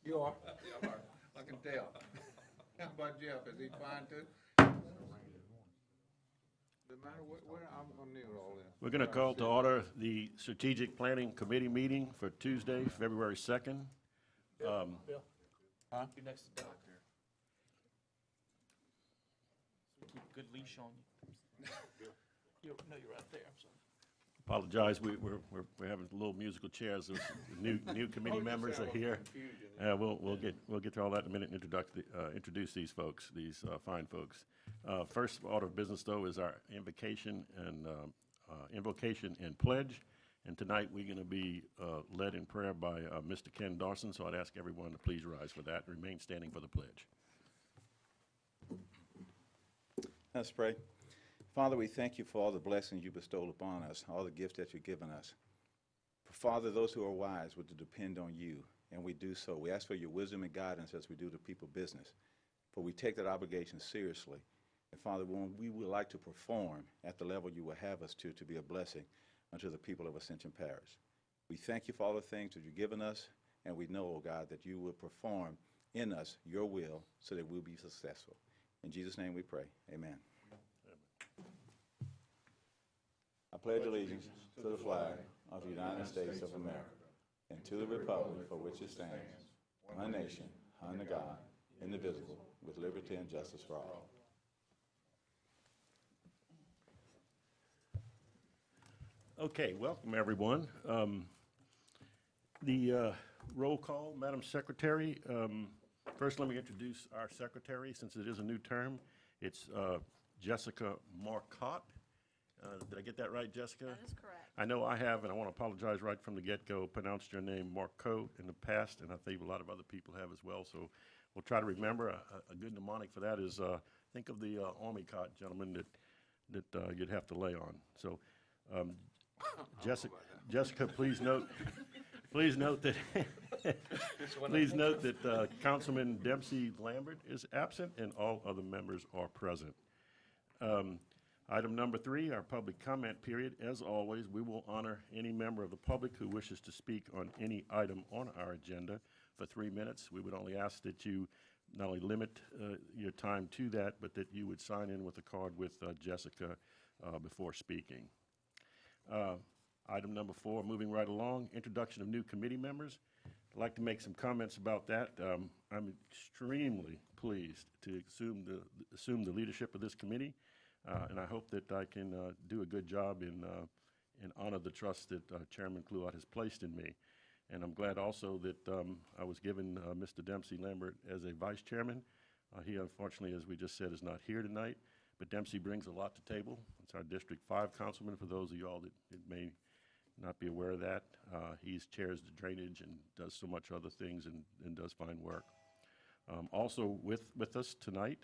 You are? Yeah, I can tell. How about Jeff? Is he fine too? No matter where I'm gonna need all this. We're going to call to order the Strategic Planning Committee meeting for Tuesday, February 2nd. Bill, Huh? you're next to Doc there. So keep a good leash on you. No, you're right there, I'm sorry. Apologize, we're having a little musical chairs. Those new committee members are here. We'll get to all that in a minute and introduce these folks, these fine folks. First order of business, though, is our invocation and pledge. And tonight we're going to be led in prayer by Mr. Ken Dawson. So I'd ask everyone to please rise for that and remain standing for the pledge. Let's pray. Father, we thank you for all the blessings you bestowed upon us, all the gifts that you've given us. Father, those who are wise would depend on you, and we do so. We ask for your wisdom and guidance as we do the people business, for we take that obligation seriously. And Father, when we would like to perform at the level you will have us to be a blessing unto the people of Ascension Parish. We thank you for all the things that you've given us, and we know, oh God, that you will perform in us your will so that we'll be successful. In Jesus' name we pray. Amen. I pledge allegiance to the flag of the United States of America and to the republic for which it stands, one nation, under God, indivisible, with liberty and justice for all. Okay, welcome everyone. The roll call, Madam Secretary. First, let me introduce our secretary, since it is a new term. It's Jessica Marcotte. Did I get that right, Jessica? That is correct. I know I have, and I want to apologize right from the get-go, pronounced your name Marcotte in the past, and I think a lot of other people have as well, so we'll try to remember. A good mnemonic for that is, think of the army cot, gentlemen, that you'd have to lay on. So, Jessica, please note that Councilman Dempsey Lambert is absent, and all other members are present. Item number 3, our public comment period. As always, we will honor any member of the public who wishes to speak on any item on our agenda for 3 minutes. We would only ask that you not only limit your time to that, but that you would sign in with a card with Jessica before speaking. Item number 4, moving right along, introduction of new committee members. I'd like to make some comments about that. I'm extremely pleased to assume the leadership of this committee. And I hope that I can do a good job in honor the trust that Chairman Kluot has placed in me. And I'm glad also that I was given Mr. Dempsey Lambert as a vice chairman. He, unfortunately, as we just said, is not here tonight. But Dempsey brings a lot to table. It's our District 5 councilman, for those of you all that may not be aware of that. He chairs the drainage and does so much other things and does fine work. Also with us tonight,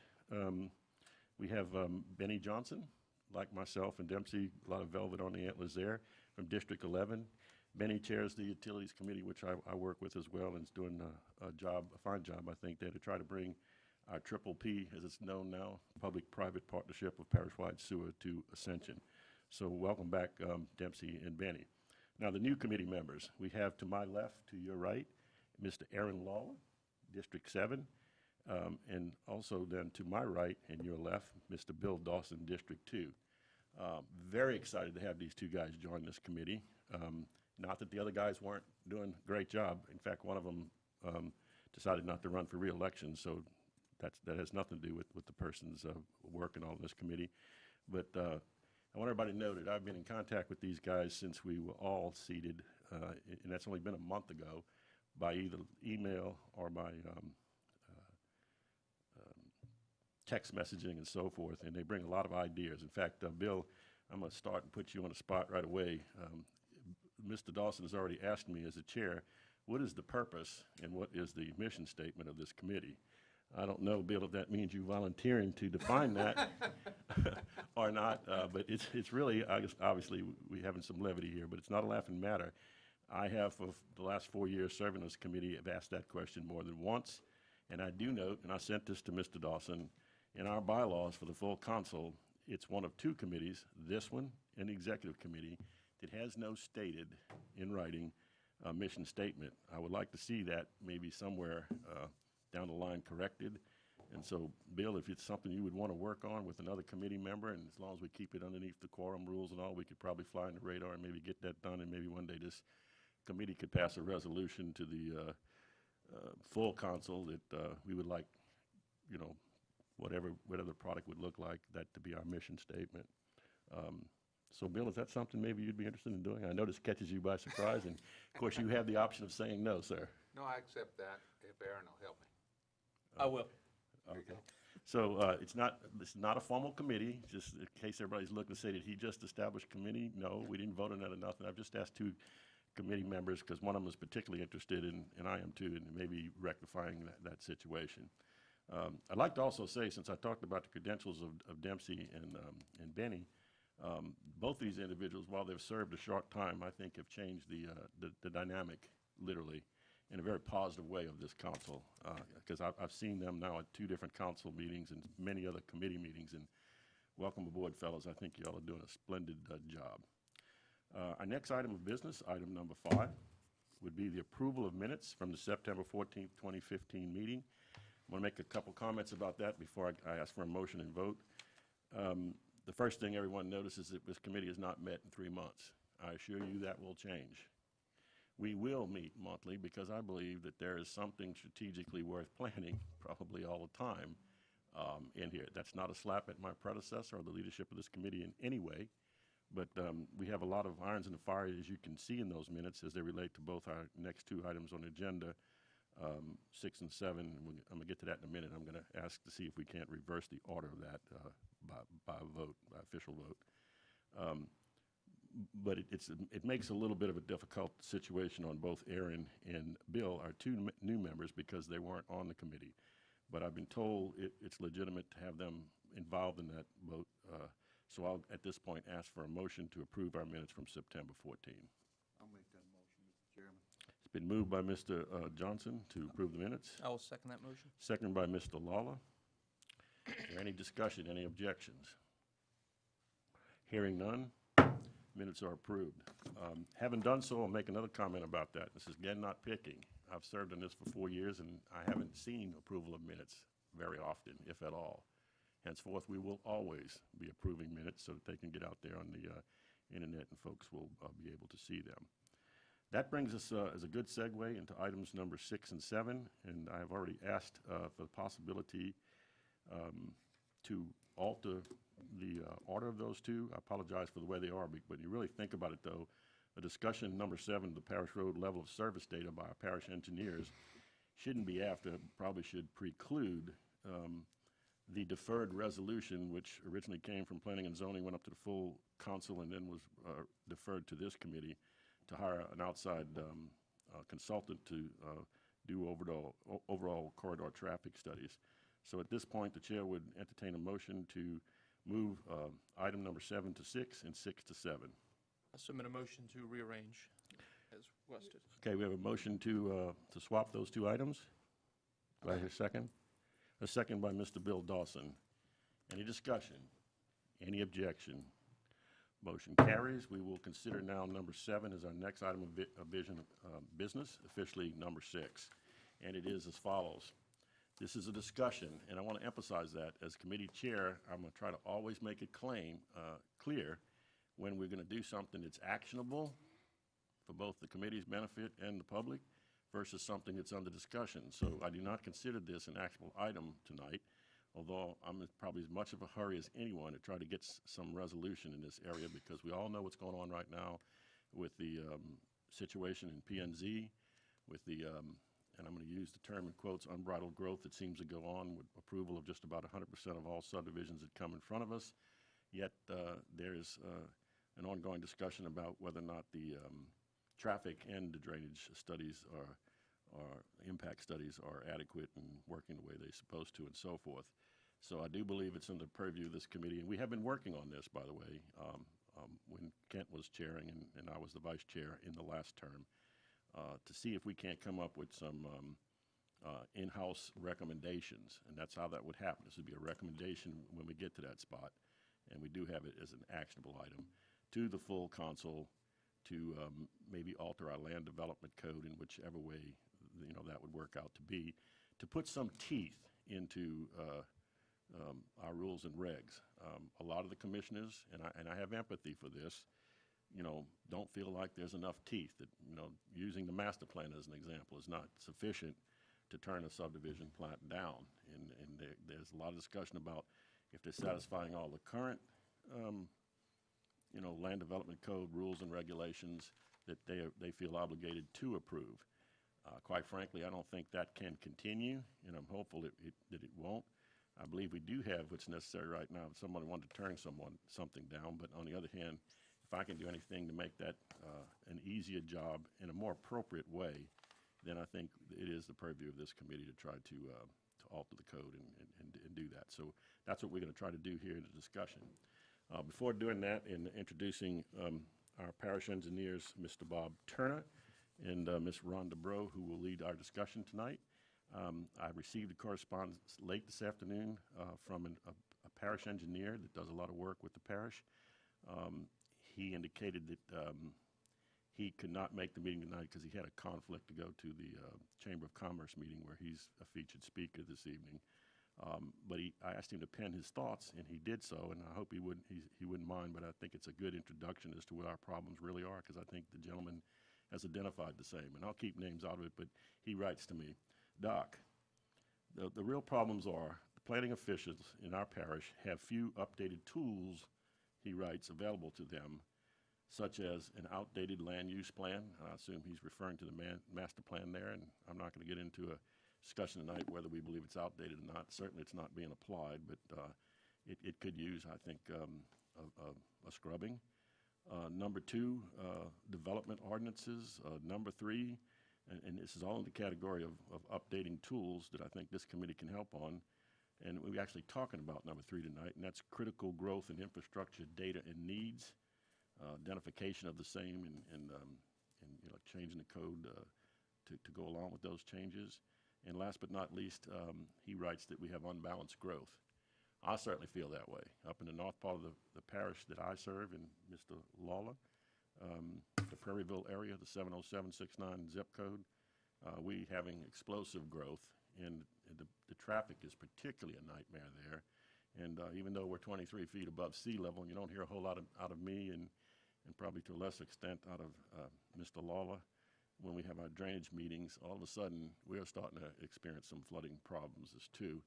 we have Benny Johnson, like myself and Dempsey, a lot of velvet on the antlers there, from District 11. Benny chairs the Utilities Committee, which I work with as well, and is doing a fine job, I think, there to try to bring our Triple P, as it's known now, Public-Private Partnership of Parish-Wide Sewer, to Ascension. So welcome back, Dempsey and Benny. Now, the new committee members. We have to my left, to your right, Mr. Aaron Lawler, District 7. And also then to my right and your left, Mr. Bill Dawson, District 2. Very excited to have these two guys join this committee. Not that the other guys weren't doing a great job. In fact, one of them decided not to run for re-election, so that has nothing to do with the person's work and all in this committee. But I want everybody to know that I've been in contact with these guys since we were all seated, and that's only been a month ago, by either email or by text messaging and so forth, and they bring a lot of ideas. In fact, Bill, I'm going to start and put you on the spot right away. Mr. Dawson has already asked me as a chair, what is the purpose and what is the mission statement of this committee? I don't know, Bill, if that means you volunteering to define that or not, but it's really, obviously, we're having some levity here, but it's not a laughing matter. I have, for the last 4 years serving this committee, have asked that question more than once, and I do note, and I sent this to Mr. Dawson, in our bylaws for the full council, it's one of 2 committees, this one and the executive committee, that has no stated in writing mission statement. I would like to see that maybe somewhere down the line corrected. And so, Bill, if it's something you would want to work on with another committee member, and as long as we keep it underneath the quorum rules and all, we could probably fly on the radar and maybe get that done, and maybe one day this committee could pass a resolution to the full council that we would like, you know, whatever the product would look like, that to be our mission statement. So, Bill, is that something maybe you'd be interested in doing? I know this catches you by surprise, and of course, you have the option of saying no, sir. No, I accept that if Aaron will help me. I will. Okay. So it's not a formal committee, just in case everybody's looking to say, did he just establish a committee? No, we didn't vote on that or nothing. I've just asked 2 committee members, because one of them is particularly interested in, and I am too, in maybe rectifying that situation. I'd like to also say, since I talked about the credentials of Dempsey and Benny, both these individuals, while they've served a short time, I think have changed the dynamic, literally, in a very positive way of this council, because I've seen them now at 2 different council meetings and many other committee meetings, and welcome aboard, fellows. I think you all are doing a splendid job. Our next item of business, item number 5, would be the approval of minutes from the September 14th, 2015 meeting. I want to make a couple comments about that before I ask for a motion and vote. The first thing everyone notices is that this committee has not met in 3 months. I assure you that will change. We will meet monthly because I believe that there is something strategically worth planning, probably all the time, in here. That's not a slap at my predecessor or the leadership of this committee in any way, but we have a lot of irons in the fire, as you can see in those minutes, as they relate to both our next 2 items on the agenda, 6 and 7. I'm going to get to that in a minute. I'm going to ask to see if we can't reverse the order of that by a vote, by official vote. But it makes a little bit of a difficult situation on both Aaron and Bill, our 2 new members, because they weren't on the committee. But I've been told it's legitimate to have them involved in that vote. So I'll, at this point, ask for a motion to approve our minutes from September 14. I'll make that motion, Mr. Chairman. It's been moved by Mr. Johnson to approve the minutes. I will second that motion. Second by Mr. Lawler. Is there any discussion, any objections? Hearing none, minutes are approved. Having done so, I'll make another comment about that. This is again not picking. I've served on this for 4 years, and I haven't seen approval of minutes very often, if at all. Henceforth, we will always be approving minutes so that they can get out there on the internet and folks will be able to see them. That brings us as a good segue into items number 6 and 7, and I have already asked for the possibility to alter the order of those 2. I apologize for the way they are, but you really think about it, though, a discussion number 7, the parish road level of service data by our parish engineers, shouldn't be after, probably should preclude the deferred resolution, which originally came from planning and zoning, went up to the full council, and then was deferred to this committee to hire an outside consultant to do overall corridor traffic studies. So at this point, the chair would entertain a motion to move item number 7 to 6 and 6 to 7. I submit a motion to rearrange as requested. Okay, we have a motion to swap those 2 items. Do I hear a second? A second by Mr. Bill Dawson. Any discussion? Any objection? Motion carries. We will consider now number 7 as our next item of business, officially number 6. And it is as follows. This is a discussion, and I want to emphasize that as committee chair, I'm going to try to always make it clear when we're going to do something that's actionable for both the committee's benefit and the public versus something that's under discussion. So I do not consider this an actionable item tonight, although I'm in probably as much of a hurry as anyone to try to get some resolution in this area, because we all know what's going on right now with the situation in PNZ, with the, and I'm going to use the term in quotes, unbridled growth that seems to go on with approval of just about 100% of all subdivisions that come in front of us. Yet there is an ongoing discussion about whether or not the traffic and the drainage studies or impact studies are adequate and working the way they're supposed to, and so forth. So I do believe it's in the purview of this committee, and we have been working on this, by the way, when Kent was chairing and I was the vice chair in the last term, to see if we can't come up with some in-house recommendations, and that's how that would happen. This would be a recommendation when we get to that spot, and we do have it as an actionable item to the full council to maybe alter our land development code in whichever way, that would work out to be, to put some teeth into our rules and regs. A lot of the commissioners, and I have empathy for this, don't feel like there's enough teeth, that, using the master plan as an example is not sufficient to turn a subdivision plat down. And there's a lot of discussion about if they're satisfying all the current, land development code rules and regulations that they feel obligated to approve. Quite frankly, I don't think that can continue, and I'm hopeful that it won't. I believe we do have what's necessary right now if someone wanted to turn something down, but on the other hand, if I can do anything to make that an easier job in a more appropriate way, then I think it is the purview of this committee to try to alter the code and do that. So that's what we're going to try to do here in the discussion. Before doing that, in introducing our parish engineers, Mr. Bob Turner and Ms. Rhonda Bro, who will lead our discussion tonight, I received a correspondence late this afternoon from a parish engineer that does a lot of work with the parish. He indicated that he could not make the meeting tonight because he had a conflict to go to the Chamber of Commerce meeting where he's a featured speaker this evening. But I asked him to pen his thoughts, and he did so, and I hope he wouldn't mind, but I think it's a good introduction as to what our problems really are, because I think the gentleman has identified the same. And I'll keep names out of it, but he writes to me, Doc, the real problems are the planning officials in our parish have few updated tools, he writes, available to them, such as an outdated land use plan. I assume he's referring to the master plan there, and I'm not going to get into a discussion tonight whether we believe it's outdated or not. Certainly it's not being applied, but it could use, I think, a scrubbing. Number two, development ordinances. Number three, and this is all in the category of updating tools that I think this committee can help on. And we're actually talking about number three tonight, and that's critical growth and infrastructure data and needs, identification of the same, and changing the code to go along with those changes. And last but not least, he writes that we have unbalanced growth. I certainly feel that way. Up in the north part of the parish that I serve in Mr. Lawler, the Prairieville area, the 70769 zip code, we having explosive growth, and the traffic is particularly a nightmare there. And even though we're 23 feet above sea level, and you don't hear a whole lot out of me, and probably to a lesser extent out of Mr. Lawler, when we have our drainage meetings, all of a sudden we are starting to experience some flooding problems as too.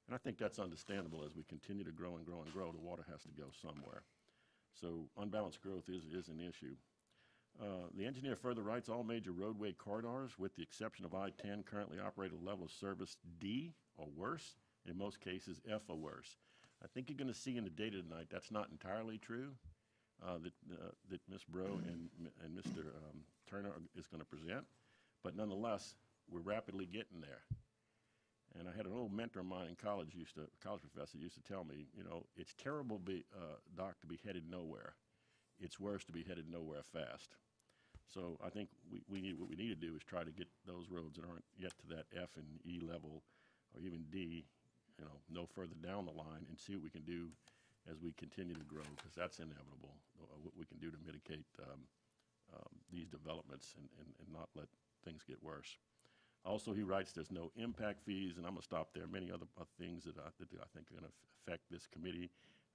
And I think that's understandable. As we continue to grow and grow and grow, the water has to go somewhere. So unbalanced growth is an issue. The engineer further writes, all major roadway corridors, with the exception of I-10, currently operate at a level of service D or worse, in most cases F or worse. I think you're going to see in the data tonight that's not entirely true, that Ms. Bro and Mr. Turner is going to present, but nonetheless, we're rapidly getting there. And I had an old mentor of mine in college, college professor used to tell me, it's terrible, Doc, to be headed nowhere. It's worse to be headed nowhere fast. So I think what we need to do is try to get those roads that aren't yet to that F and E level, or even D, no further down the line, and see what we can do as we continue to grow, because that's inevitable, what we can do to mitigate these developments and not let things get worse. Also, he writes there's no impact fees, and I'm going to stop there. Many other things that I think are going to affect this committee.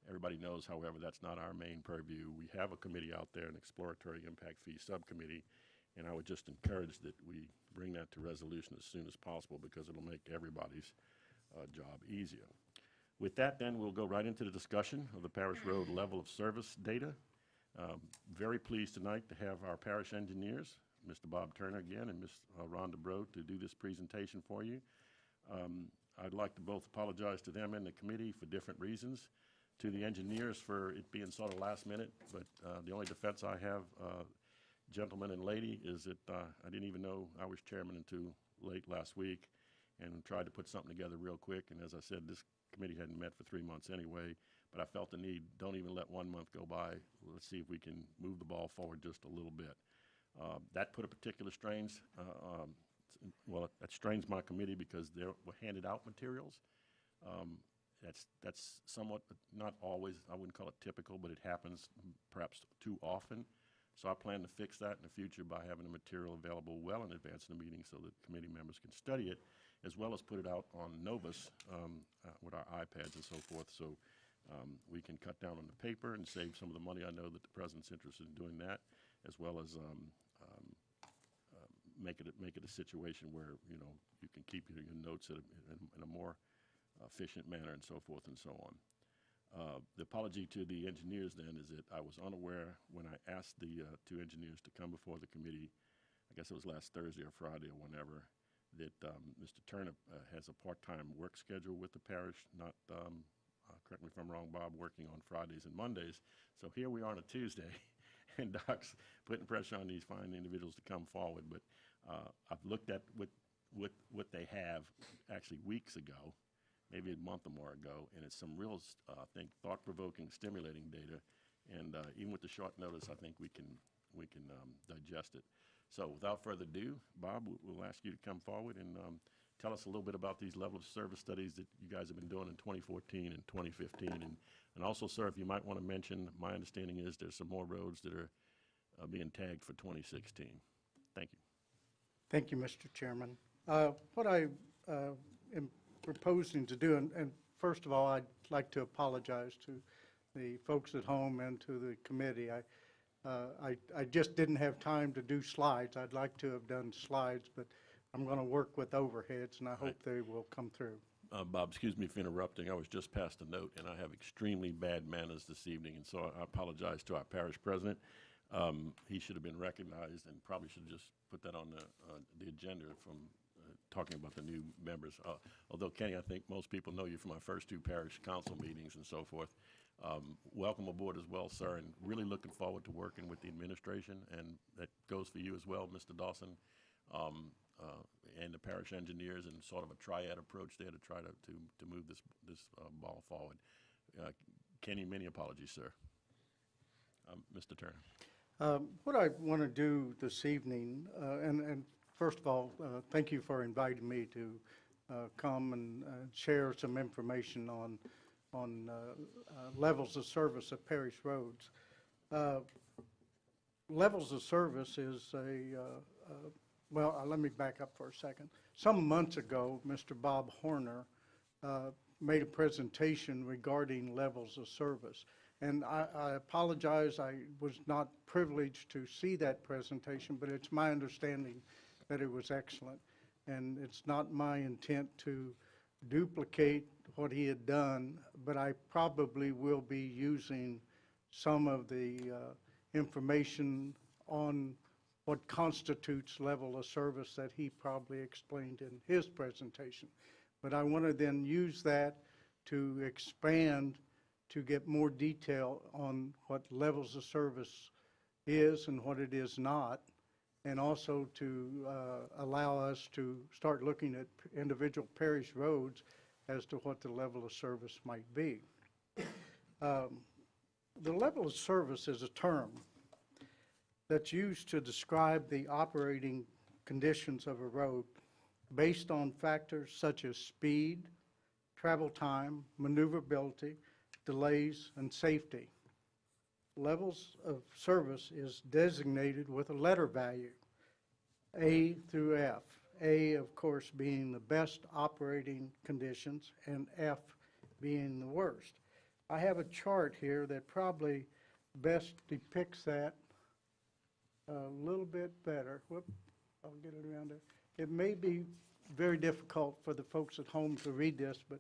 Everybody knows, however, that's not our main purview. We have a committee out there, an exploratory impact fee subcommittee, and I would just encourage that we bring that to resolution as soon as possible, because it'll make everybody's job easier. With that, then, we'll go right into the discussion of the parish road level of service data. Very pleased tonight to have our parish engineers, Mr. Bob Turner again and Ms. Rhonda Bro, to do this presentation for you. I'd like to both apologize to them and the committee for different reasons, to the engineers for it being sort of last minute, but the only defense I have, gentlemen and lady, is that I didn't even know I was chairman until late last week, and tried to put something together real quick. And as I said, this committee hadn't met for 3 months anyway, but I felt the need, don't even let 1 month go by. Let's see if we can move the ball forward just a little bit. That put a particular strains, that strains my committee, because there were handed out materials. That's somewhat, not always, I wouldn't call it typical, but it happens perhaps too often. So I plan to fix that in the future by having the material available well in advance of the meeting so that committee members can study it, as well as put it out on Novus with our iPads and so forth. So we can cut down on the paper and save some of the money. I know that the president's interested in doing that, as well as make it a situation where, you know, you can keep your notes in a more efficient manner and so forth and so on. The apology to the engineers then is that I was unaware when I asked the two engineers to come before the committee, I guess it was last Thursday or Friday or whenever, that Mr. Turner has a part-time work schedule with the parish, not, correct me if I'm wrong, Bob, working on Fridays and Mondays. So here we are on a Tuesday, and Doc's putting pressure on these fine individuals to come forward. But I've looked at what they have actually weeks ago, maybe a month or more ago, and it's some real, I think, thought-provoking, stimulating data. And even with the short notice, I think we can digest it. So without further ado, Bob, we'll ask you to come forward and tell us a little bit about these level of service studies that you guys have been doing in 2014 and 2015. And also, sir, if you might want to mention, my understanding is there's some more roads that are being tagged for 2016. Thank you. Thank you, Mr. Chairman. What I am proposing to do, and first of all, I'd like to apologize to the folks at home and to the committee. I just didn't have time to do slides. I'd like to have done slides, but I'm going to work with overheads, and I hope they will come through. Bob, excuse me for interrupting. I was just passed a note, and I have extremely bad manners this evening, and so I apologize to our parish president. He should have been recognized and probably should have just put that on the agenda from talking about the new members. Although, Kenny, I think most people know you from our first two parish council meetings and so forth. Welcome aboard as well, sir, and really looking forward to working with the administration, and that goes for you as well, Mr. Dawson, and the parish engineers, and sort of a triad approach there to try to move this ball forward. Kenny, many apologies, sir. Mr. Turner. What I want to do this evening, and first of all, thank you for inviting me to come and share some information on levels of service of parish roads. Levels of service is well, let me back up for a second. Some months ago, Mr. Bob Horner made a presentation regarding levels of service. And I apologize, I was not privileged to see that presentation, but it's my understanding that it was excellent. And it's not my intent to duplicate what he had done, but I probably will be using some of the information on what constitutes level of service that he probably explained in his presentation. But I want to then use that to expand to get more detail on what levels of service is and what it is not, and also to allow us to start looking at individual parish roads as to what the level of service might be. The level of service is a term that's used to describe the operating conditions of a road based on factors such as speed, travel time, maneuverability, delays, and safety. Levels of service is designated with a letter value, A through F. A, of course, being the best operating conditions, and F being the worst. I have a chart here that probably best depicts that a little bit better. Whoop, I'll get it around there. It may be very difficult for the folks at home to read this, but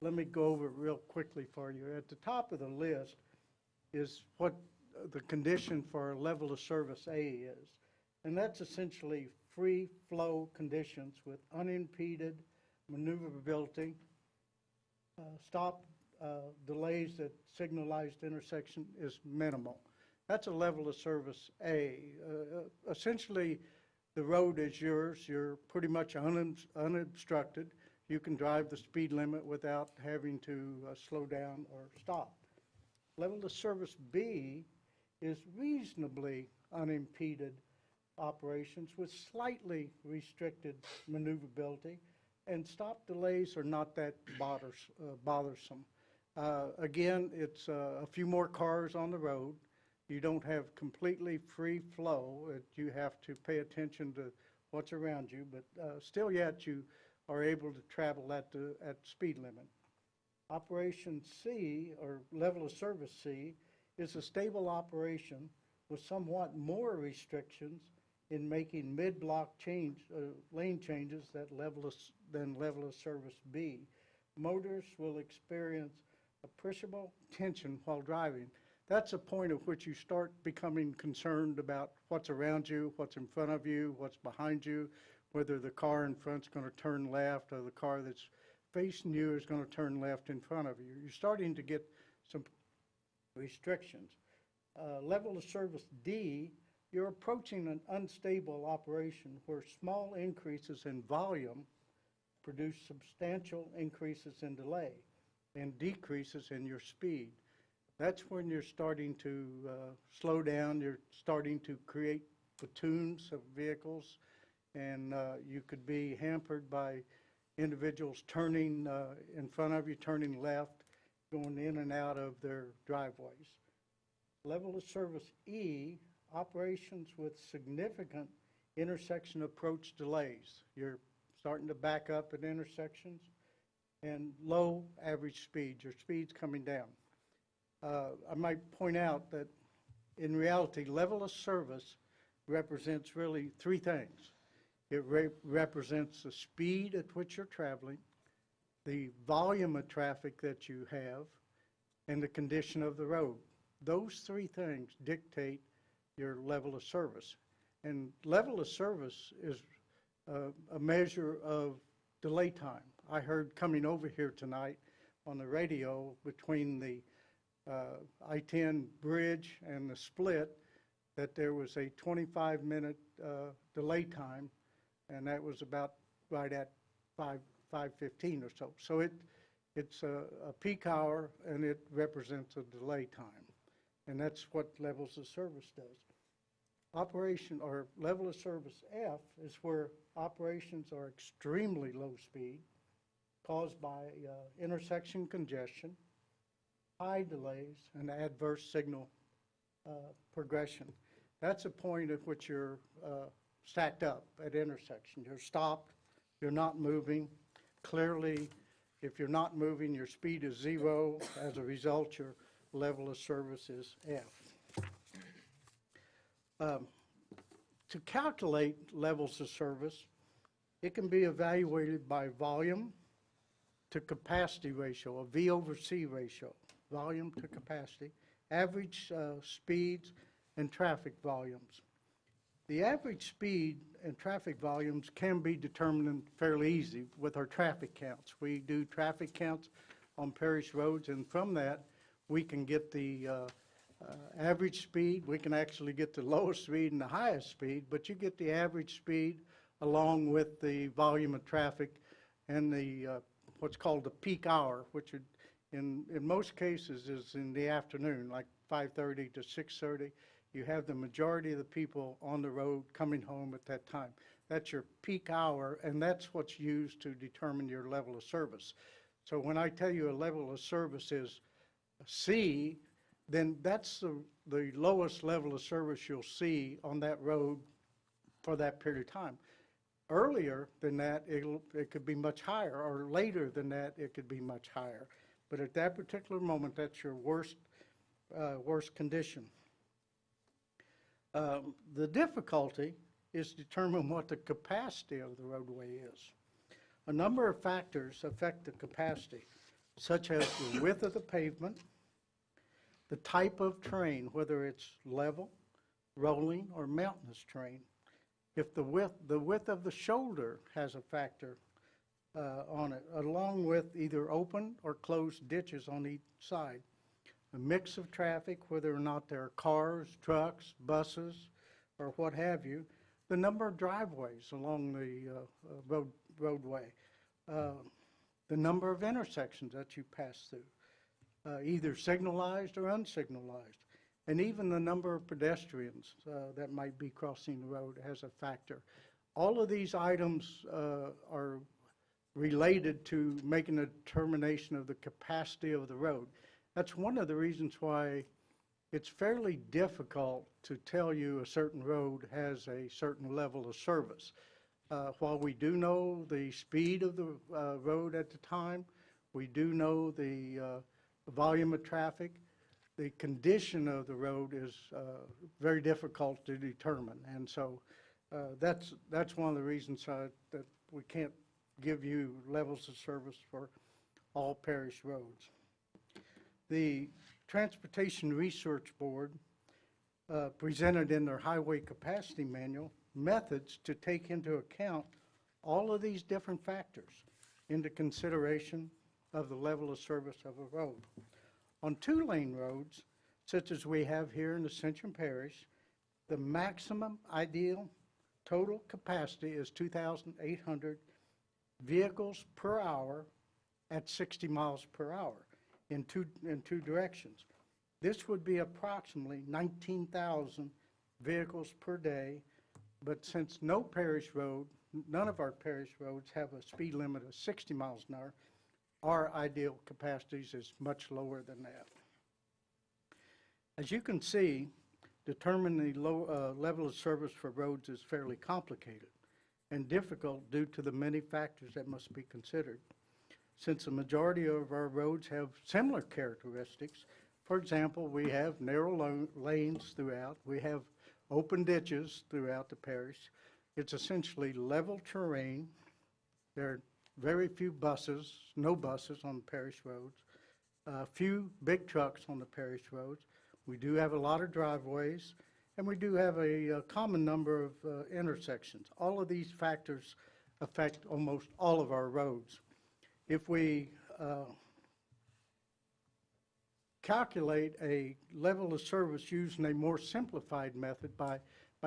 let me go over it real quickly for you. At the top of the list is what the condition for a level of service A is. And that's essentially free flow conditions with unimpeded maneuverability, stop delays at signalized intersection is minimal. That's a level of service A. Essentially, the road is yours. You're pretty much unobstructed. You can drive the speed limit without having to slow down or stop. Level of service B is reasonably unimpeded operations with slightly restricted maneuverability, and stop delays are not that bothersome. Again, it's a few more cars on the road. you don't have completely free flow. You have to pay attention to what's around you, but still yet you are able to travel at speed limit. Operation C, or level of service C, is a stable operation with somewhat more restrictions in making mid-block lane changes than level of service B. Motorists will experience appreciable tension while driving. That's a point at which you start becoming concerned about what's around you, what's in front of you, what's behind you, whether the car in front's going to turn left or the car that's facing you is going to turn left in front of you. You're starting to get some restrictions. Level of service D, you're approaching an unstable operation where small increases in volume produce substantial increases in delay and decreases in your speed. That's when you're starting to slow down, you're starting to create platoons of vehicles, and you could be hampered by individuals turning in front of you, turning left, going in and out of their driveways. Level of service E, operations with significant intersection approach delays. You're starting to back up at intersections, and low average speed. Your speed's coming down. I might point out that in reality, level of service represents really three things. It represents the speed at which you're traveling, the volume of traffic that you have, and the condition of the road. Those three things dictate your level of service. And level of service is a measure of delay time. I heard coming over here tonight on the radio between the I-10 bridge and the split that there was a 25-minute delay time, and that was about right at 5:15 or so. So it's a peak hour, and it represents a delay time, and that's what levels of service does. Operation or level of service F is where operations are extremely low speed caused by intersection congestion, high delays, and adverse signal progression. That's a point at which you're stacked up at intersection. You're stopped, you're not moving. Clearly, if you're not moving, your speed is 0. As a result, your level of service is F. To calculate levels of service, it can be evaluated by volume to capacity ratio, a V over C ratio, volume to capacity, average speeds, and traffic volumes. The average speed and traffic volumes can be determined fairly easy with our traffic counts. We do traffic counts on parish roads, and from that, we can get the average speed. We can actually get the lowest speed and the highest speed, but you get the average speed along with the volume of traffic and the what's called the peak hour, which in most cases is in the afternoon, like 5:30 to 6:30. You have the majority of the people on the road coming home at that time. That's your peak hour, and that's what's used to determine your level of service. So when I tell you a level of service is C, then that's the lowest level of service you'll see on that road for that period of time. Earlier than that, it could be much higher, or later than that, it could be much higher. But at that particular moment, that's your worst condition. The difficulty is to determine what the capacity of the roadway is. A number of factors affect the capacity, such as the width of the pavement, the type of terrain, whether it's level, rolling, or mountainous terrain. If the width of the shoulder has a factor on it, along with either open or closed ditches on each side. A mix of traffic, whether or not there are cars, trucks, buses, or what have you. The number of driveways along the roadway. The number of intersections that you pass through, either signalized or unsignalized. And even the number of pedestrians that might be crossing the road has a factor. All of these items are related to making a determination of the capacity of the road. That's one of the reasons why it's fairly difficult to tell you a certain road has a certain level of service. While we do know the speed of the road at the time, we do know the volume of traffic, the condition of the road is very difficult to determine. And so that's one of the reasons that we can't give you levels of service for all parish roads. The Transportation Research Board presented in their highway capacity manual methods to take into account all of these different factors into consideration of the level of service of a road. On two-lane roads, such as we have here in Ascension Parish, the maximum ideal total capacity is 2,800 vehicles per hour at 60 miles per hour in two directions. This would be approximately 19,000 vehicles per day, but since none of our parish roads have a speed limit of 60 miles an hour, our ideal capacities is much lower than that. As you can see, determining the level of service for roads is fairly complicated and difficult due to the many factors that must be considered. Since the majority of our roads have similar characteristics, for example, we have narrow lanes throughout, we have open ditches throughout the parish. It's essentially level terrain. There are very few buses, no buses on the parish roads, few big trucks on the parish roads. We do have a lot of driveways, and we do have a common number of intersections. All of these factors affect almost all of our roads. If we calculate a level of service using a more simplified method by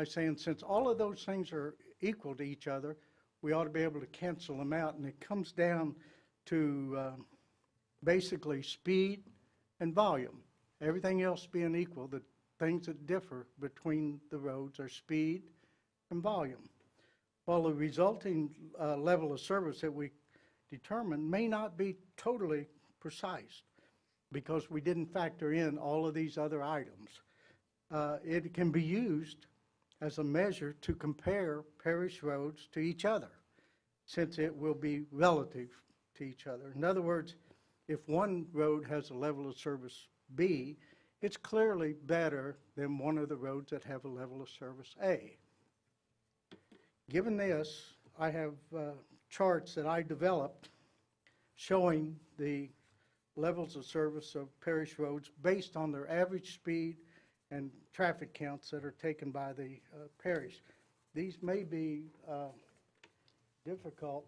saying since all of those things are equal to each other, we ought to be able to cancel them out, and it comes down to basically speed and volume. Everything else being equal, the things that differ between the roads are speed and volume. While the resulting level of service that we determine may not be totally precise because we didn't factor in all of these other items, it can be used as a measure to compare parish roads to each other, since it will be relative to each other. In other words, if one road has a level of service B, it's clearly better than one of the roads that have a level of service A. Given this, I have charts that I developed showing the levels of service of parish roads based on their average speed and traffic counts that are taken by the parish. These may be difficult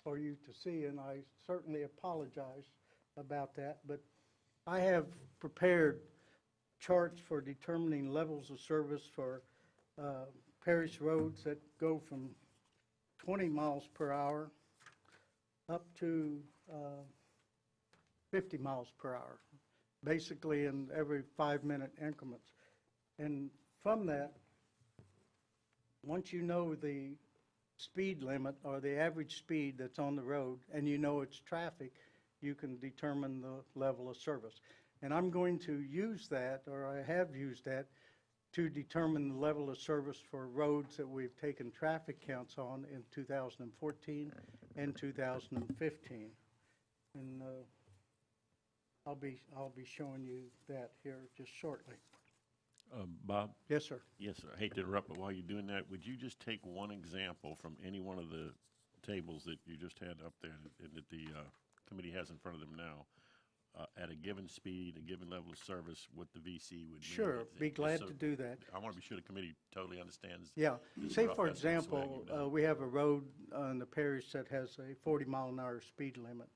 for you to see, and I certainly apologize about that, but I have prepared charts for determining levels of service for parish roads that go from 20 miles per hour up to 50 miles per hour, basically in every 5-minute increments. And from that, once you know the speed limit or the average speed that's on the road and you know it's traffic, you can determine the level of service. And I'm going to use that, or I have used that, to determine the level of service for roads that we've taken traffic counts on in 2014 and 2015. And I'll be showing you that here just shortly. Bob? Yes, sir. Yes, sir. I hate to interrupt, but while you're doing that, would you just take one example from any one of the tables that you just had up there and that the committee has in front of them now, at a given speed, a given level of service, what the VC would mean? Sure, be glad to do that. I want to be sure the committee totally understands. Yeah. this Say, rough for estimate so I example, can, we have a road in the parish that has a 40-mile-an-hour speed limit.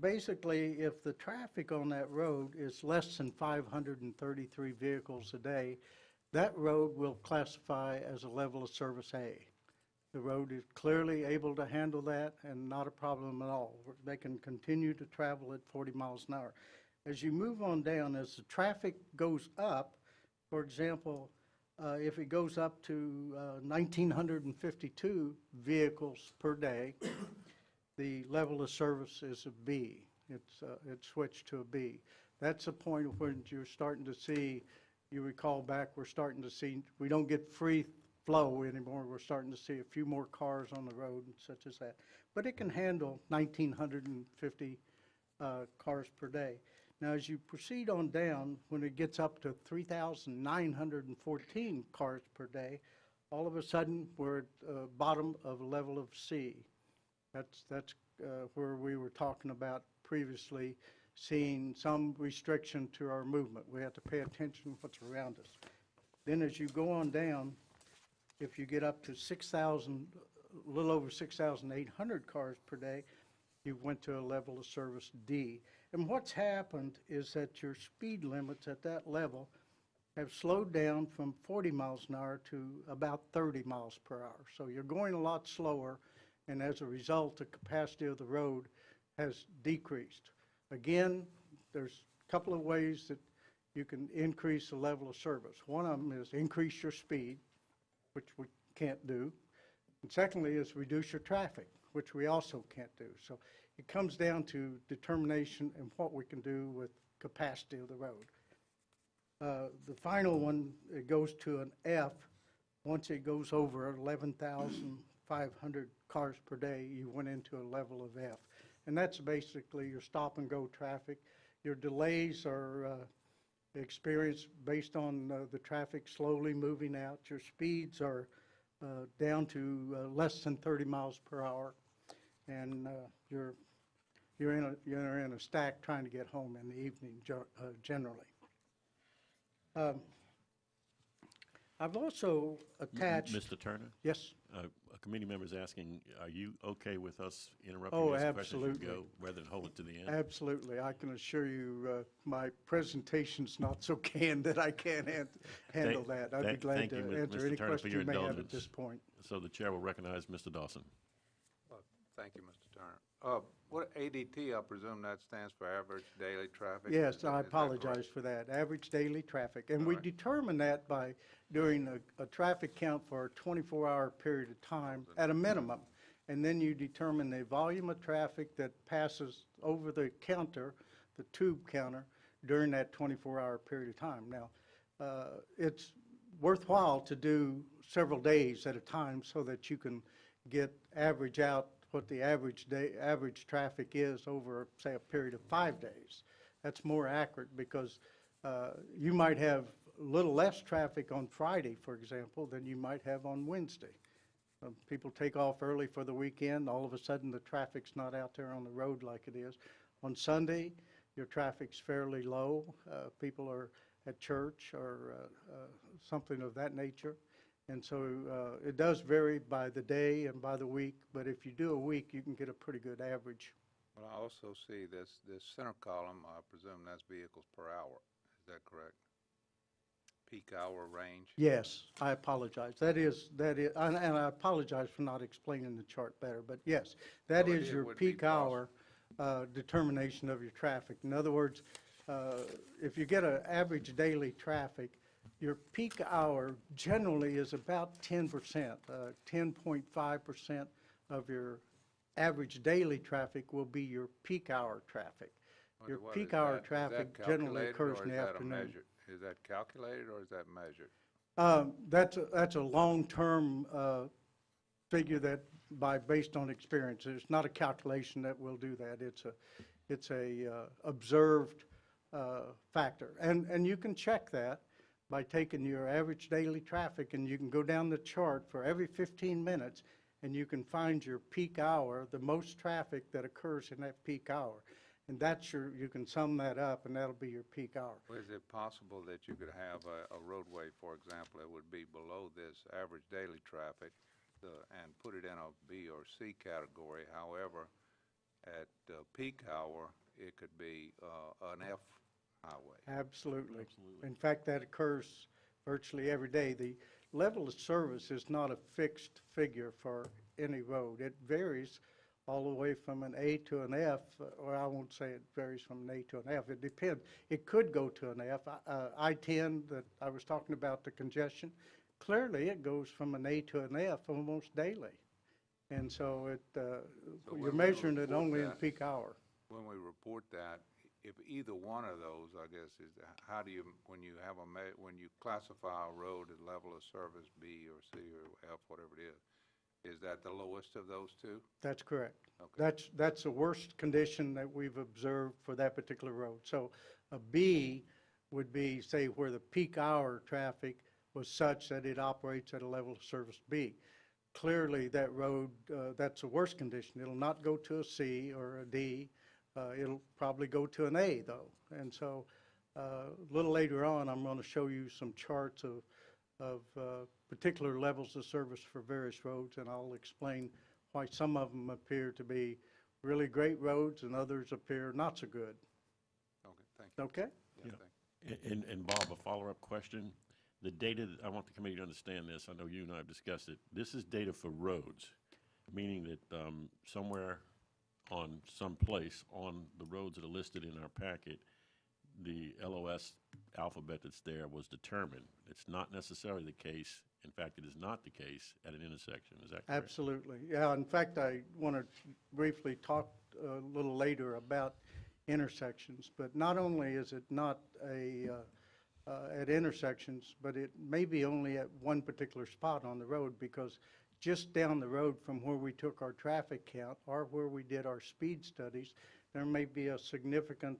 Basically, if the traffic on that road is less than 533 vehicles a day, that road will classify as a level of service A. The road is clearly able to handle that and not a problem at all. They can continue to travel at 40 miles an hour. As you move on down, as the traffic goes up, for example, if it goes up to 1,952 vehicles per day, the level of service is a B. It's switched to a B. That's the point when you're starting to see, you recall back, we're starting to see, we don't get free flow anymore. We're starting to see a few more cars on the road and such as that. But it can handle 1,950 cars per day. Now, as you proceed on down, when it gets up to 3,914 cars per day, all of a sudden, we're at the bottom of level of C. That's where we were talking about previously, seeing some restriction to our movement. We have to pay attention to what's around us. Then as you go on down, if you get up to 6,000, a little over 6,800 cars per day, you went to a level of service D. And what's happened is that your speed limits at that level have slowed down from 40 miles an hour to about 30 miles per hour. So you're going a lot slower, and as a result, the capacity of the road has decreased. Again, there's a couple of ways that you can increase the level of service. One of them is increase your speed, which we can't do. And secondly is reduce your traffic, which we also can't do. So it comes down to determination and what we can do with capacity of the road. The final one, it goes to an F. Once it goes over 11,500 cars per day, you went into a level of F. And that's basically your stop-and-go traffic. Your delays are experienced based on the traffic slowly moving out. Your speeds are down to less than 30 miles per hour, and you're in a stack trying to get home in the evening generally. I've also attached. Mr. Turner? Yes. A committee member is asking, are you okay with us interrupting Oh, this question as absolutely. you go, rather than hold it to the end? Absolutely. I can assure you my presentation's not so canned that I can't handle that. I'd be glad Thank to you, answer Mr. any Turner, for question your you may have at indulgence. this point. So the chair will recognize Mr. Dawson. Thank you, Mr. Turner. What ADT, I presume that stands for average daily traffic? Yes, Is I that apologize correct? for that. Average daily traffic. And we All right. determine that by doing a traffic count for a 24-hour period of time at a minimum. And then you determine the volume of traffic that passes over the counter, the tube counter, during that 24-hour period of time. Now, it's worthwhile to do several days at a time so that you can average out what the average traffic is over, say, a period of 5 days. That's more accurate because you might have a little less traffic on Friday, for example, than you might have on Wednesday. People take off early for the weekend. All of a sudden, the traffic's not out there on the road like it is. On Sunday, your traffic's fairly low. People are at church or something of that nature. And so it does vary by the day and by the week, but if you do a week, you can get a pretty good average. Well, I also see this center column, I presume that's vehicles per hour. Is that correct? Peak hour range? Yes, I apologize. That is, and I apologize for not explaining the chart better, but yes, that Well, it is your would be peak hour determination of your traffic. In other words, if you get an average daily traffic, your peak hour generally is about 10%, 10.5% of your average daily traffic will be your peak hour traffic. Your What peak is hour that? Is traffic that generally calculated, occurs or in is the that a afternoon. measure? Is that calculated or is that measured? That's a long-term figure that based on experience. It's not a calculation that will do that. It's a observed factor. And you can check that by taking your average daily traffic, and you can go down the chart for every 15 minutes, and you can find your peak hour, the most traffic that occurs in that peak hour. And you can sum that up, and that'll be your peak hour. Well, is it possible that you could have a roadway, for example, that would be below this average daily traffic and put it in a B or C category? However, at peak hour, it could be an F highway. Absolutely. In fact, that occurs virtually every day. The level of service is not a fixed figure for any road. It varies all the way from an A to an F, or I won't say it varies from an A to an F. It depends. It could go to an F. I-10 that I was talking about, the congestion, clearly it goes from an A to an F almost daily. And so you're when we measuring it report only in that- peak hour. When we report that, if either one of those, I guess, is, how do you, when you have when you classify a road at level of service B or C or F, whatever it is that the lowest of those two? That's correct. Okay. That's the worst condition that we've observed for that particular road. So a B would be, say, where the peak hour traffic was such that it operates at a level of service B. Clearly, that road, that's the worst condition. It'll not go to a C or a D. It'll probably go to an A, though. And so a little later on, I'm going to show you some charts of particular levels of service for various roads, and I'll explain why some of them appear to be really great roads and others appear not so good. Okay, thank you. Okay? Yeah, Yeah. thank you. And Bob, a follow-up question. The data, I want the committee to understand this, I know you and I have discussed it. This is data for roads, meaning that somewhere on some place on the roads that are listed in our packet, the LOS alphabet that's there was determined. It's not necessarily the case. In fact, it is not the case at an intersection. Is that correct? Absolutely. Yeah, in fact, I want to briefly talk a little later about intersections, but not only is it not at intersections, but it may be only at one particular spot on the road, because just down the road from where we took our traffic count or where we did our speed studies, there may be a significant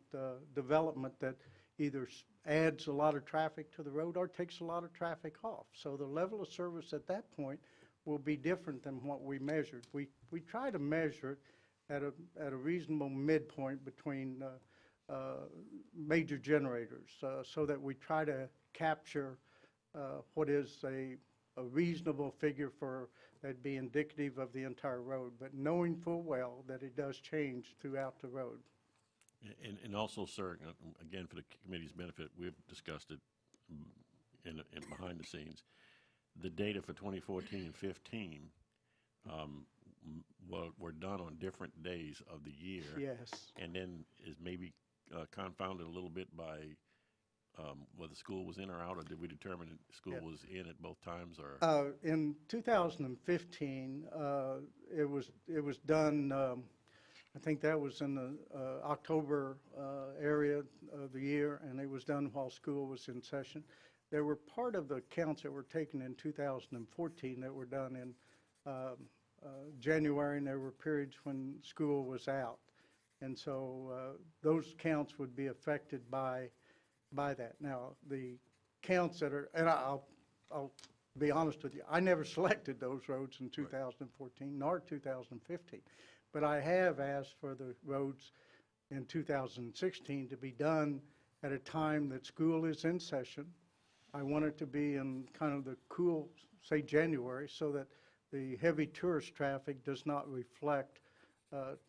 development that either adds a lot of traffic to the road or takes a lot of traffic off. So the level of service at that point will be different than what we measured. We try to measure it at a reasonable midpoint between major generators, so that we try to capture what is a reasonable figure for that'd be indicative of the entire road, but knowing full well that it does change throughout the road. And also, sir, again, for the committee's benefit, we've discussed it in behind the scenes. The data for 2014 and 15 were done on different days of the year. Yes. And then is maybe confounded a little bit by whether school was in or out, or did we determine that school was in at both times, or? In 2015, it was done, I think that was in the October area of the year, and it was done while school was in session. There were part of the counts that were taken in 2014 that were done in January, and there were periods when school was out. And so those counts would be affected by that. Now, the counts that are, and I'll be honest with you, I never selected those roads in 2014 nor 2015. But I have asked for the roads in 2016 to be done at a time that school is in session. I want it to be in kind of the cool, say, January, so that the heavy tourist traffic does not reflect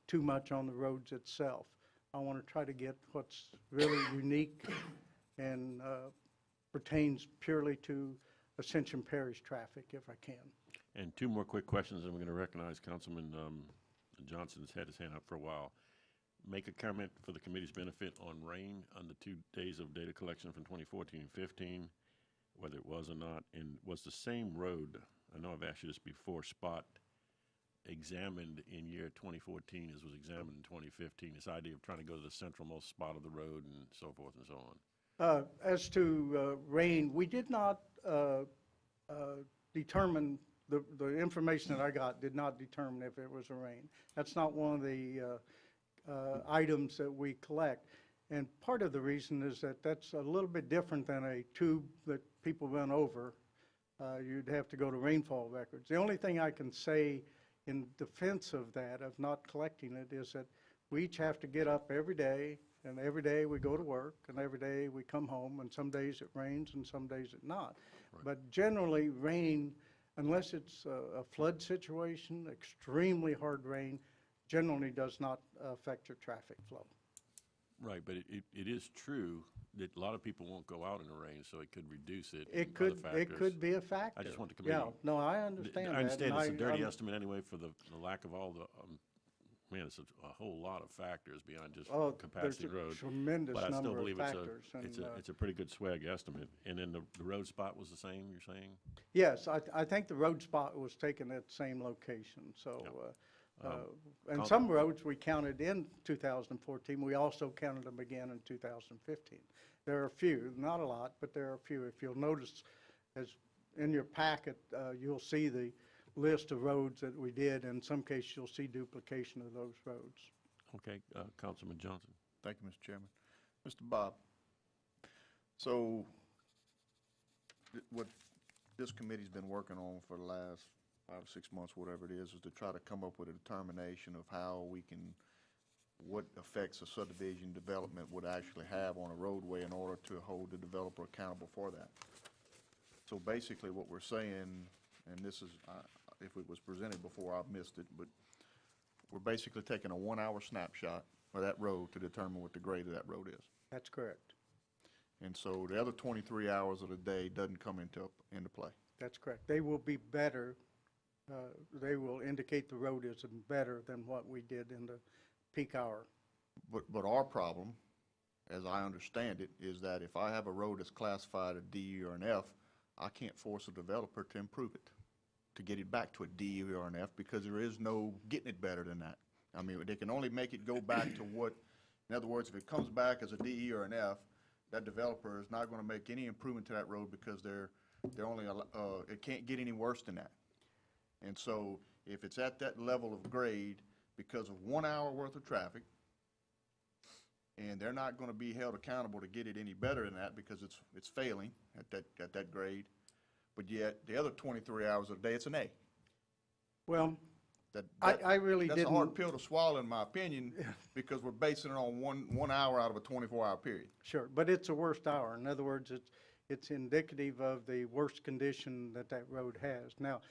too much on the roads itself. I want to try to get what's really unique and pertains purely to Ascension Parish traffic, if I can. And two more quick questions, and we're going to recognize Councilman Johnson's had his hand up for a while. Make a comment for the committee's benefit on rain on the 2 days of data collection from 2014 and 15, whether it was or not, and was the same road, I know I've asked you this before, spot examined in year 2014 as was examined in 2015, this idea of trying to go to the centralmost spot of the road and so forth and so on? As to rain, we did not determine, the information that I got did not determine if it was a rain. That's not one of the items that we collect. And part of the reason is that that's a little bit different than a tube that people run over. You'd have to go to rainfall records. The only thing I can say in defense of that, of not collecting it, is that we each have to get up every day, and every day we go to work, and every day we come home, and some days it rains and some days it not. Right. But generally, rain, unless it's a flood situation, extremely hard rain, generally does not affect your traffic flow. Right, but it is true that a lot of people won't go out in the rain, so it could reduce it. It could be a factor. I just want the committee. Yeah, no, I understand that. I understand it's a dirty estimate anyway for the lack of all the, man, it's a whole lot of factors beyond just capacity road. There's a tremendous but I still number believe of factors. it's a pretty good swag estimate. And then the road spot was the same, you're saying? Yes, I think the road spot was taken at the same location, so. And some roads we counted in 2014, we also counted them again in 2015. There are a few, not a lot, but there are a few. If you'll notice, as in your packet, you'll see the list of roads that we did. In some cases, you'll see duplication of those roads. Okay, Councilman Johnson. Thank you, Mr. Chairman. Mr. Bob, so what this committee's been working on for the last 5 or 6 months, whatever it is to try to come up with a determination of how we can, what effects a subdivision development would actually have on a roadway in order to hold the developer accountable for that. So basically what we're saying, and this is, if it was presented before, I've missed it, but we're basically taking a 1-hour snapshot of that road to determine what the grade of that road is. That's correct. And so the other 23 hours of the day doesn't come into play. That's correct. They will be better. They will indicate the road is better than what we did in the peak hour. But our problem, as I understand it, is that if I have a road that's classified a D or an F, I can't force a developer to improve it, to get it back to a D or an F, because there is no getting it better than that. I mean, they can only make it go back to what, in other words, if it comes back as a D or an F, that developer is not going to make any improvement to that road because they're only, it can't get any worse than that. And so if it's at that level of grade because of 1 hour worth of traffic, and they're not going to be held accountable to get it any better than that because it's failing at that grade, but yet the other 23 hours of the day, it's an A. Well, That, I really that's didn't. a hard pill to swallow, in my opinion, because we're basing it on one hour out of a 24-hour period. Sure, but it's a worst hour. In other words, it's indicative of the worst condition that road has. Now,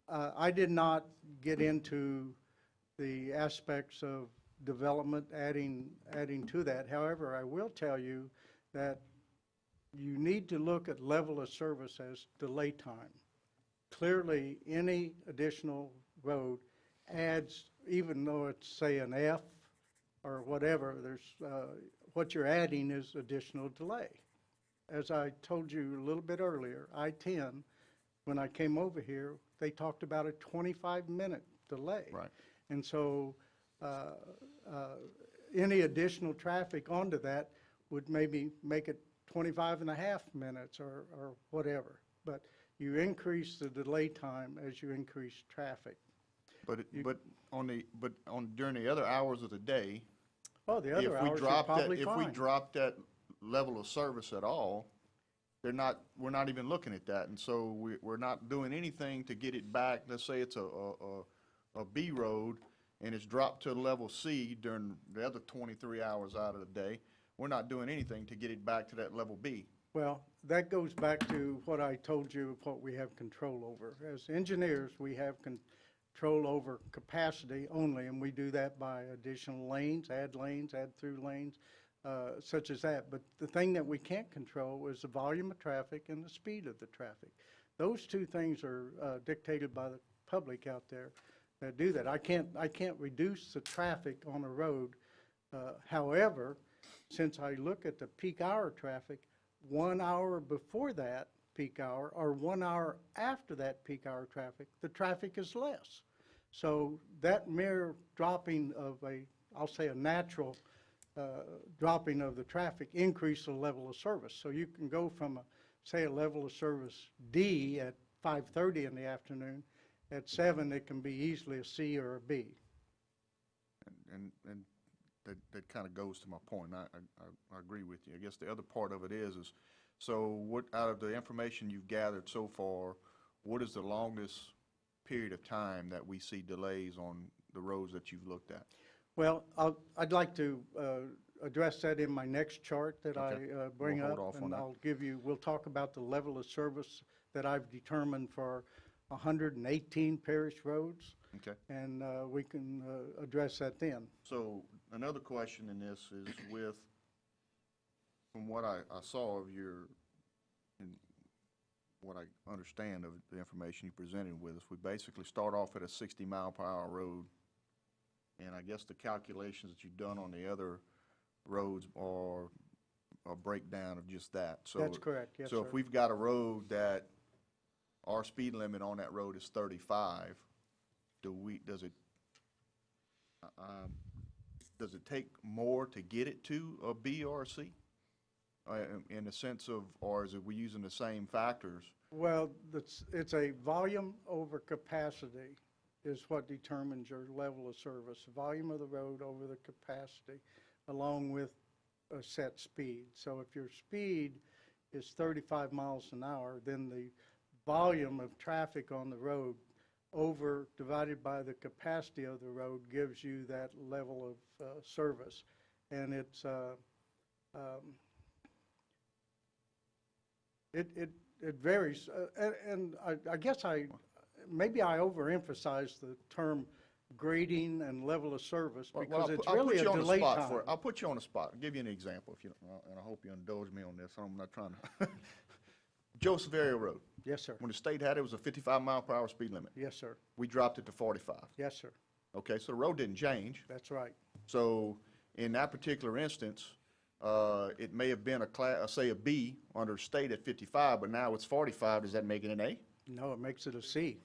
I did not get into the aspects of development adding to that. However, I will tell you that you need to look at level of service as delay time. Clearly, any additional road adds, even though it's, say, an F or whatever, there's, what you're adding is additional delay. As I told you a little bit earlier, I-10, when I came over here, they talked about a 25-minute delay. Right. And so any additional traffic onto that would maybe make it 25 and a half minutes or whatever. But you increase the delay time as you increase traffic. During the other hours of the day, Oh, the other hours are probably fine. if we drop that level of service at all, we're not even looking at that, and so we're not doing anything to get it back. Let's say it's a B road and it's dropped to level C during the other 23 hours out of the day. We're not doing anything to get it back to that level B. Well, that goes back to what I told you, what we have control over. As engineers, we have control over capacity only, and we do that by additional lanes, add through lanes, such as that. But the thing that we can't control is the volume of traffic and the speed of the traffic. Those two things are dictated by the public out there that do that. I can't reduce the traffic on a road. However, since I look at the peak hour traffic, 1 hour before that peak hour or 1 hour after that peak hour traffic, the traffic is less. So that mere dropping of I'll say a natural dropping of the traffic increase the level of service. So you can go from, say, a level of service D at 5:30 in the afternoon. At 7, it can be easily a C or a B. And that kind of goes to my point. I agree with you. I guess the other part of it is so what, out of the information you've gathered so far, what is the longest period of time that we see delays on the roads that you've looked at? Well, I'd like to address that in my next chart that Okay. I bring We'll hold up, off on and that. we'll talk about the level of service that I've determined for 118 parish roads, Okay. and we can address that then. So another question in this is from what I saw of and what I understand of the information you presented with us, we basically start off at a 60-mile-per-hour road, and I guess the calculations that you've done on the other roads are a breakdown of just that. So That's correct, yes, So sir. if we've got a road that our speed limit on that road is 35, does it Does it take more to get it to a B or a C? In the sense of, or is it we using the same factors? Well, it's a volume over capacity is what determines your level of service. Volume of the road over the capacity, along with a set speed. So if your speed is 35 miles an hour, then the volume of traffic on the road divided by the capacity of the road gives you that level of service. And it varies. And I guess maybe I overemphasize the term grading and level of service because it's really a delay time. I'll put you on the spot. I'll give you an example, if you don't, and I hope you indulge me on this. I'm not trying to. Joseph Area Road. Yes, sir. When the state had it, it was a 55-mile-per-hour speed limit. Yes, sir. We dropped it to 45. Yes, sir. Okay, so the road didn't change. That's right. So in that particular instance, it may have been say a B under state at 55, but now it's 45. Does that make it an A? No, it makes it a C.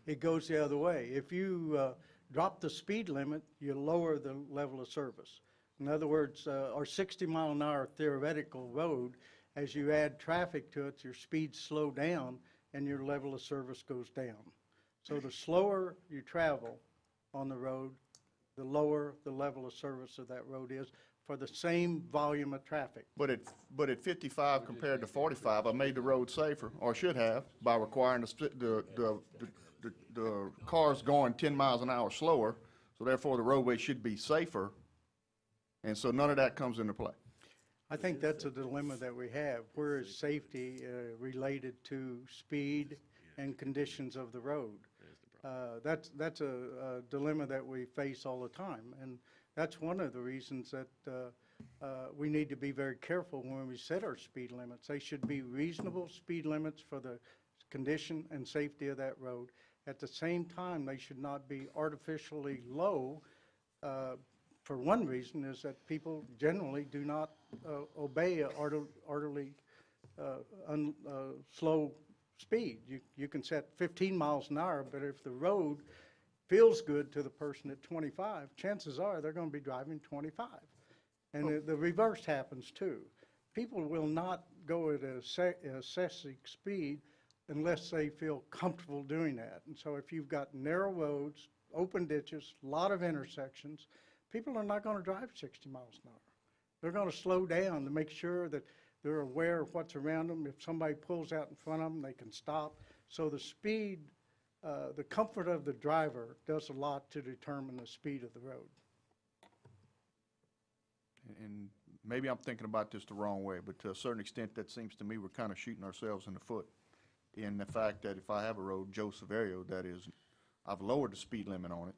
It goes the other way. If you drop the speed limit, you lower the level of service. In other words, our 60-mile-an-hour theoretical road, as you add traffic to it, your speeds slow down and your level of service goes down. So the slower you travel on the road, the lower the level of service of that road is for the same volume of traffic. But at 55 compared to 45, I made the road safer, or should have, by requiring the cars going 10 miles an hour slower, so therefore the roadway should be safer, and so none of that comes into play. I think that's a dilemma that we have. Where is safety related to speed and conditions of the road? That's a dilemma that we face all the time, and that's one of the reasons that we need to be very careful when we set our speed limits. They should be reasonable speed limits for the condition and safety of that road. At the same time, they should not be artificially low. For one reason is that people generally do not obey an orderly, slow speed. You can set 15 miles an hour, but if the road feels good to the person at 25, chances are they're going to be driving 25. And the reverse happens too. People will not go at a excessive speed unless they feel comfortable doing that. And so if you've got narrow roads, open ditches, a lot of intersections, people are not going to drive 60 miles an hour. They're going to slow down to make sure that they're aware of what's around them. If somebody pulls out in front of them, they can stop. So the speed, the comfort of the driver does a lot to determine the speed of the road. And maybe I'm thinking about this the wrong way, but to a certain extent, that seems to me we're kind of shooting ourselves in the foot in the fact that if I have a road, Joe Severio, that is, I've lowered the speed limit on it,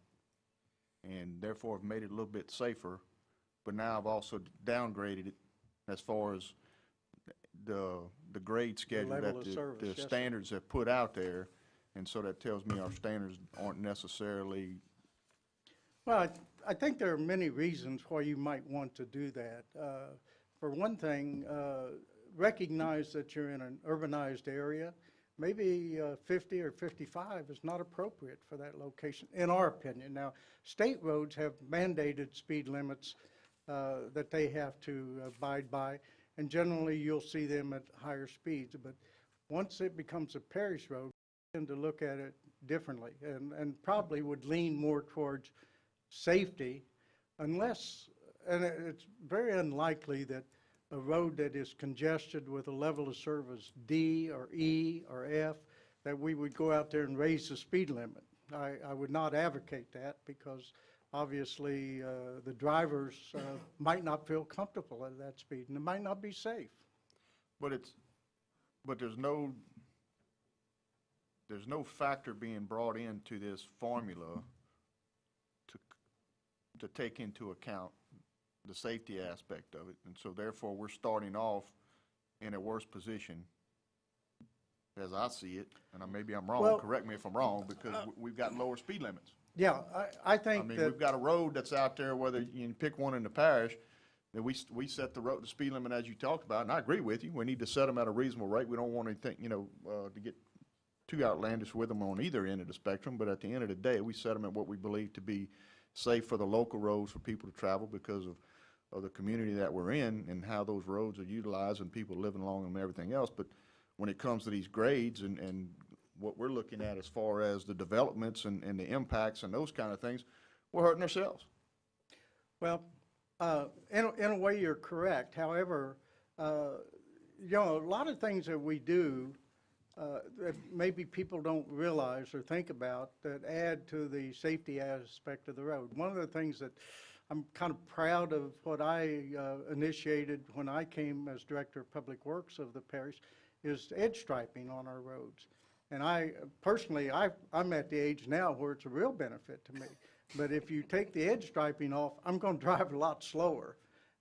and therefore have made it a little bit safer, but now I've also downgraded it as far as the grade schedule level that of service, the yes, sir. standards have put out there, and so that tells me our standards aren't necessarily. Well, I think there are many reasons why you might want to do that. For one thing, recognize that you're in an urbanized area. Maybe 50 or 55 is not appropriate for that location, in our opinion. Now, state roads have mandated speed limits that they have to abide by, and generally you'll see them at higher speeds. But once it becomes a parish road, we tend to look at it differently and probably would lean more towards safety unless, and it's very unlikely that a road that is congested with a level of service D or E or F, that we would go out there and raise the speed limit. I would not advocate that because obviously the drivers might not feel comfortable at that speed and it might not be safe. But there's no factor being brought into this formula to take into account the safety aspect of it, and so therefore we're starting off in a worse position as I see it, and maybe I'm wrong, Well, correct me if I'm wrong, because we've got lower speed limits. Yeah, I think I mean, that we've got a road that's out there, whether you can pick one in the parish, that we set the speed limit as you talked about, and I agree with you. We need to set them at a reasonable rate. We don't want anything, to get too outlandish with them on either end of the spectrum, but at the end of the day, we set them at what we believe to be safe for the local roads for people to travel because of the community that we're in and how those roads are utilized and people living along them and everything else. But when it comes to these grades and what we're looking at as far as the developments and the impacts and those kind of things, we're hurting ourselves. Well, in a way, you're correct. However, you know, a lot of things that we do that maybe people don't realize or think about that add to the safety aspect of the road. One of the things that I'm kind of proud of what I initiated when I came as Director of Public Works of the parish is edge striping on our roads. And I personally, I'm at the age now where it's a real benefit to me. But if you take the edge striping off, I'm going to drive a lot slower.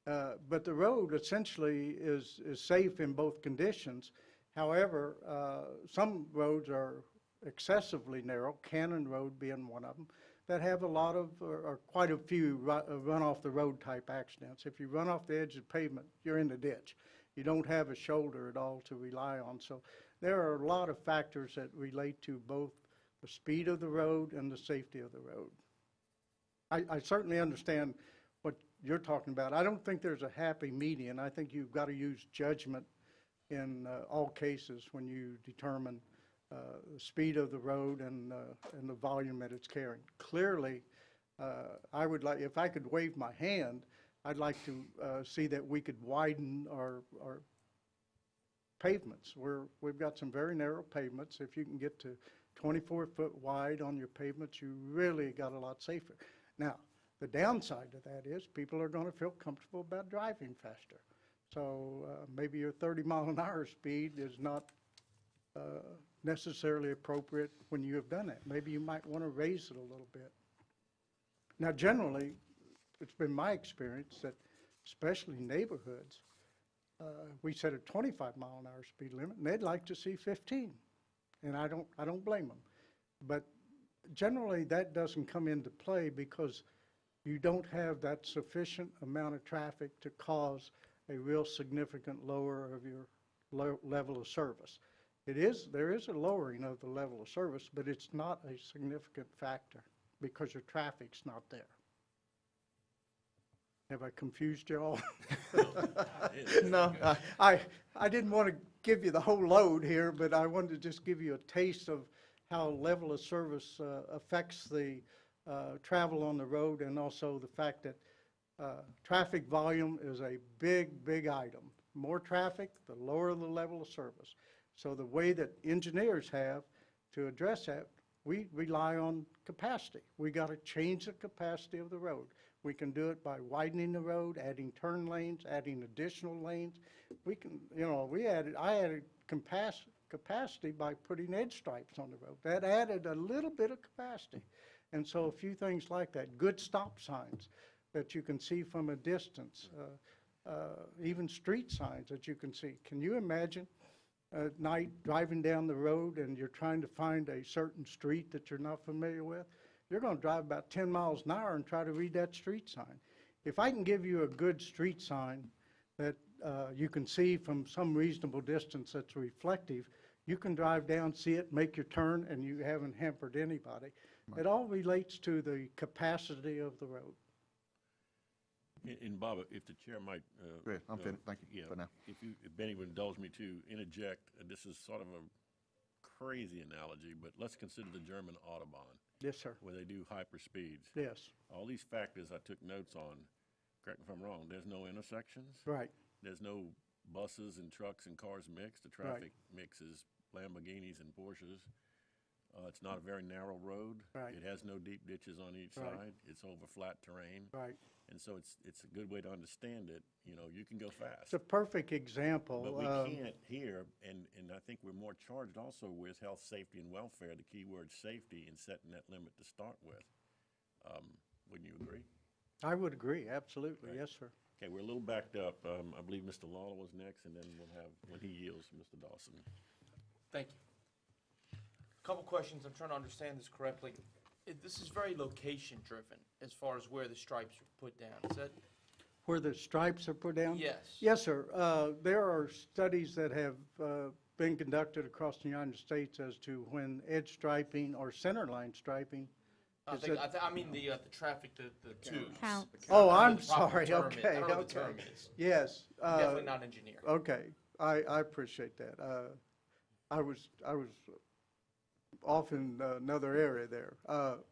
But the road essentially is safe in both conditions. However, some roads are excessively narrow, Cannon Road being one of them, that have a lot of, or quite a few run off the road type accidents. If you run off the edge of the pavement, you're in the ditch. You don't have a shoulder at all to rely on. So there are a lot of factors that relate to both the speed of the road and the safety of the road. I certainly understand what you're talking about. I don't think there's a happy median. I think you've got to use judgment in all cases when you determine the speed of the road and the volume that it's carrying. Clearly, I would like, if I could wave my hand, I'd like to see that we could widen our pavements. We've got some very narrow pavements. If you can get to 24-foot wide on your pavements, you really got a lot safer. Now, the downside to that is people are going to feel comfortable about driving faster. So maybe your 30-mile-an-hour speed is not necessarily appropriate when you have done that. Maybe you might want to raise it a little bit. Now, generally, it's been my experience that, especially neighborhoods, we set a 25-mile-an-hour speed limit, and they'd like to see 15, and I don't blame them. But generally, that doesn't come into play because you don't have that sufficient amount of traffic to cause a real significant lower of your level of service. There is a lowering of the level of service, but it's not a significant factor because your traffic's not there. Have I confused you all? No. I didn't want to give you the whole load here, but I wanted to just give you a taste of how level of service affects the travel on the road, and also the fact that traffic volume is a big, big item. More traffic, the lower the level of service. So the way that engineers have to address that, we rely on capacity. We got to change the capacity of the road. We can do it by widening the road, adding turn lanes, adding additional lanes. We can, you know, I added capacity by putting edge stripes on the road. That added a little bit of capacity. And so a few things like that, good stop signs that you can see from a distance, even street signs that you can see. Can you imagine at night driving down the road and you're trying to find a certain street that you're not familiar with? You're going to drive about 10 miles an hour and try to read that street sign. If I can give you a good street sign that you can see from some reasonable distance that's reflective, you can drive down, see it, make your turn, and you haven't hampered anybody. Right. It all relates to the capacity of the road. And Bob, if the chair might. Go ahead. I'm finished. Thank you for now. If Benny would indulge me to interject, this is sort of a crazy analogy, but let's consider the German Autobahn. Yes, sir. Where they do hyper speeds. Yes. All these factors I took notes on. Correct me if I'm wrong. There's no intersections. Right. There's no buses and trucks and cars mixed. The traffic mix is Lamborghinis and Porsches. It's not a very narrow road. Right. It has no deep ditches on each side. It's over flat terrain. Right. And so it's a good way to understand it. You know, you can go fast. It's a perfect example. But we can't here, and I think we're more charged also with health, safety, and welfare, the key word safety, in setting that limit to start with. Wouldn't you agree? I would agree, absolutely. Right. Yes, sir. Okay, we're a little backed up. I believe Mr. Lawler was next, and then we'll have, when he yields, Mr. Dawson. Thank you. A couple questions. I'm trying to understand this correctly. This is very location-driven as far as where the stripes are put down. Is that? Where the stripes are put down? Yes. Yes, sir. There are studies that have been conducted across the United States as to when edge striping or center line striping I mean the traffic, the tubes. Count. Oh, I don't know I'm the proper sorry, term is. I okay, don't know what the okay. term is. Yes. Definitely not engineer. Okay, I appreciate that. I was off in another area there.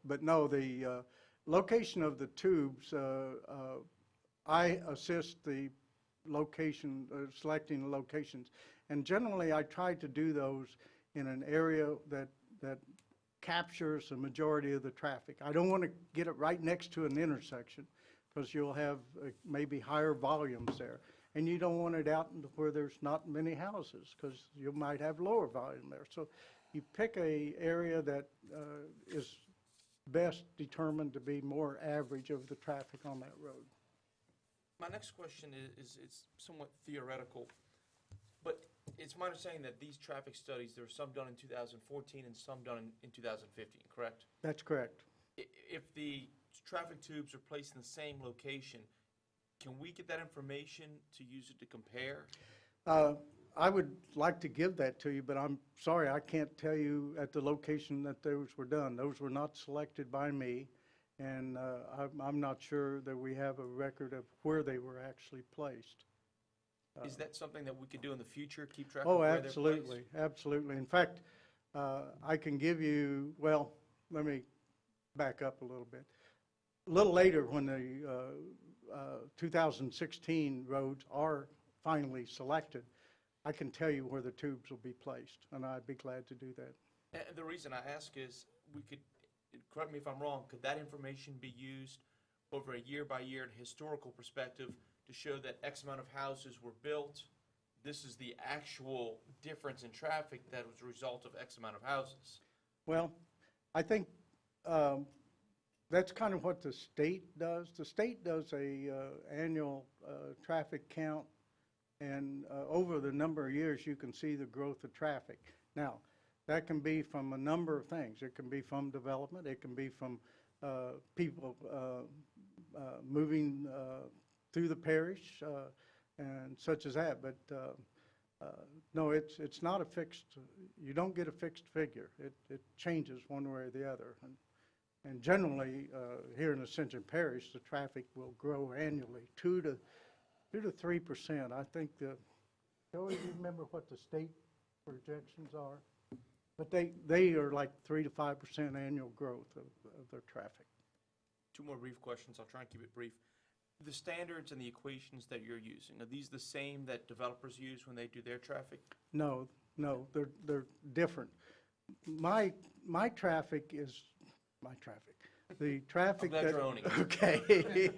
But no, the location of the tubes, I assist the location, selecting the locations. And generally, I try to do those in an area that captures the majority of the traffic. I don't want to get it right next to an intersection, because you'll have maybe higher volumes there. And you don't want it out where there's not many houses, because you might have lower volume there. So you pick a area that is best determined to be more average of the traffic on that road. My next question is it's somewhat theoretical, but it's my understanding that these traffic studies, there were some done in 2014 and some done in 2015, correct? That's correct. If the traffic tubes are placed in the same location, can we get that information to use it to compare? I would like to give that to you, but I'm sorry, I can't tell you at the location that those were done. Those were not selected by me, and I'm not sure that we have a record of where they were actually placed. Is that something that we could do in the future, keep track of Oh, where they're placed? absolutely, absolutely. In fact, I can give you, well, let me back up a little bit. A little later, when the 2016 roads are finally selected, I can tell you where the tubes will be placed, and I'd be glad to do that. And the reason I ask is, we could, correct me if I'm wrong, could that information be used over a year-by-year and historical perspective to show that X amount of houses were built? This is the actual difference in traffic that was a result of X amount of houses. Well, I think that's kind of what the state does. The state does a annual traffic count, and over the number of years, you can see the growth of traffic. Now, that can be from a number of things. It can be from development. It can be from people moving through the parish and such as that. But no, it's not a fixed, you don't get a fixed figure. It changes one way or the other. And generally, here in Ascension Parish, the traffic will grow annually, 2 to 3%. I think Joey, do you remember what the state projections are? But they are like 3 to 5% annual growth of their traffic. Two more brief questions. I'll try and keep it brief. The standards and the equations that you're using, are these the same that developers use when they do their traffic? No, they're different. My traffic is my traffic. The traffic I'm glad that you're owning it. okay,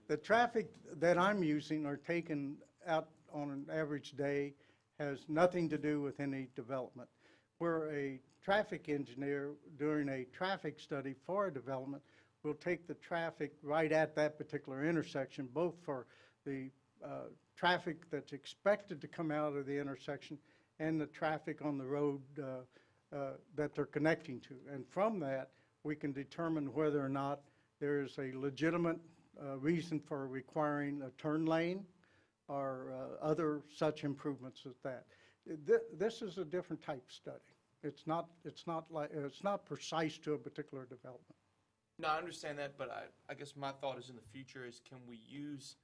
the traffic that I'm using or taken out on an average day has nothing to do with any development. Where a traffic engineer during a traffic study for a development will take the traffic right at that particular intersection, both for the traffic that's expected to come out of the intersection and the traffic on the road that they're connecting to. And from that, we can determine whether or not there is a legitimate reason for requiring a turn lane or other such improvements as that. This is a different type study. It's not precise to a particular development. No, I understand that, but I guess my thought is in the future is, can we use,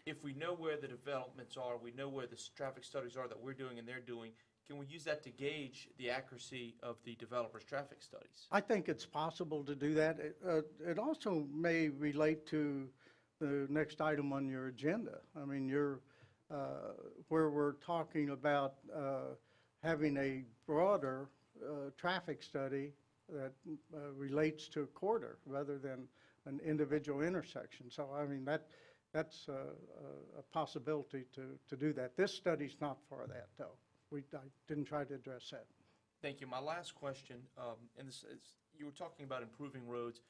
if we know where the developments are, we know where the traffic studies are that we're doing and they're doing, can we use that to gauge the accuracy of the developer's traffic studies? I think it's possible to do that. It also may relate to the next item on your agenda. I mean, where we're talking about having a broader traffic study that relates to a corridor rather than an individual intersection. So, I mean, that's a possibility to do that. This study's not for that, though. I didn't try to address that. Thank you. My last question, and this is, you were talking about improving roads.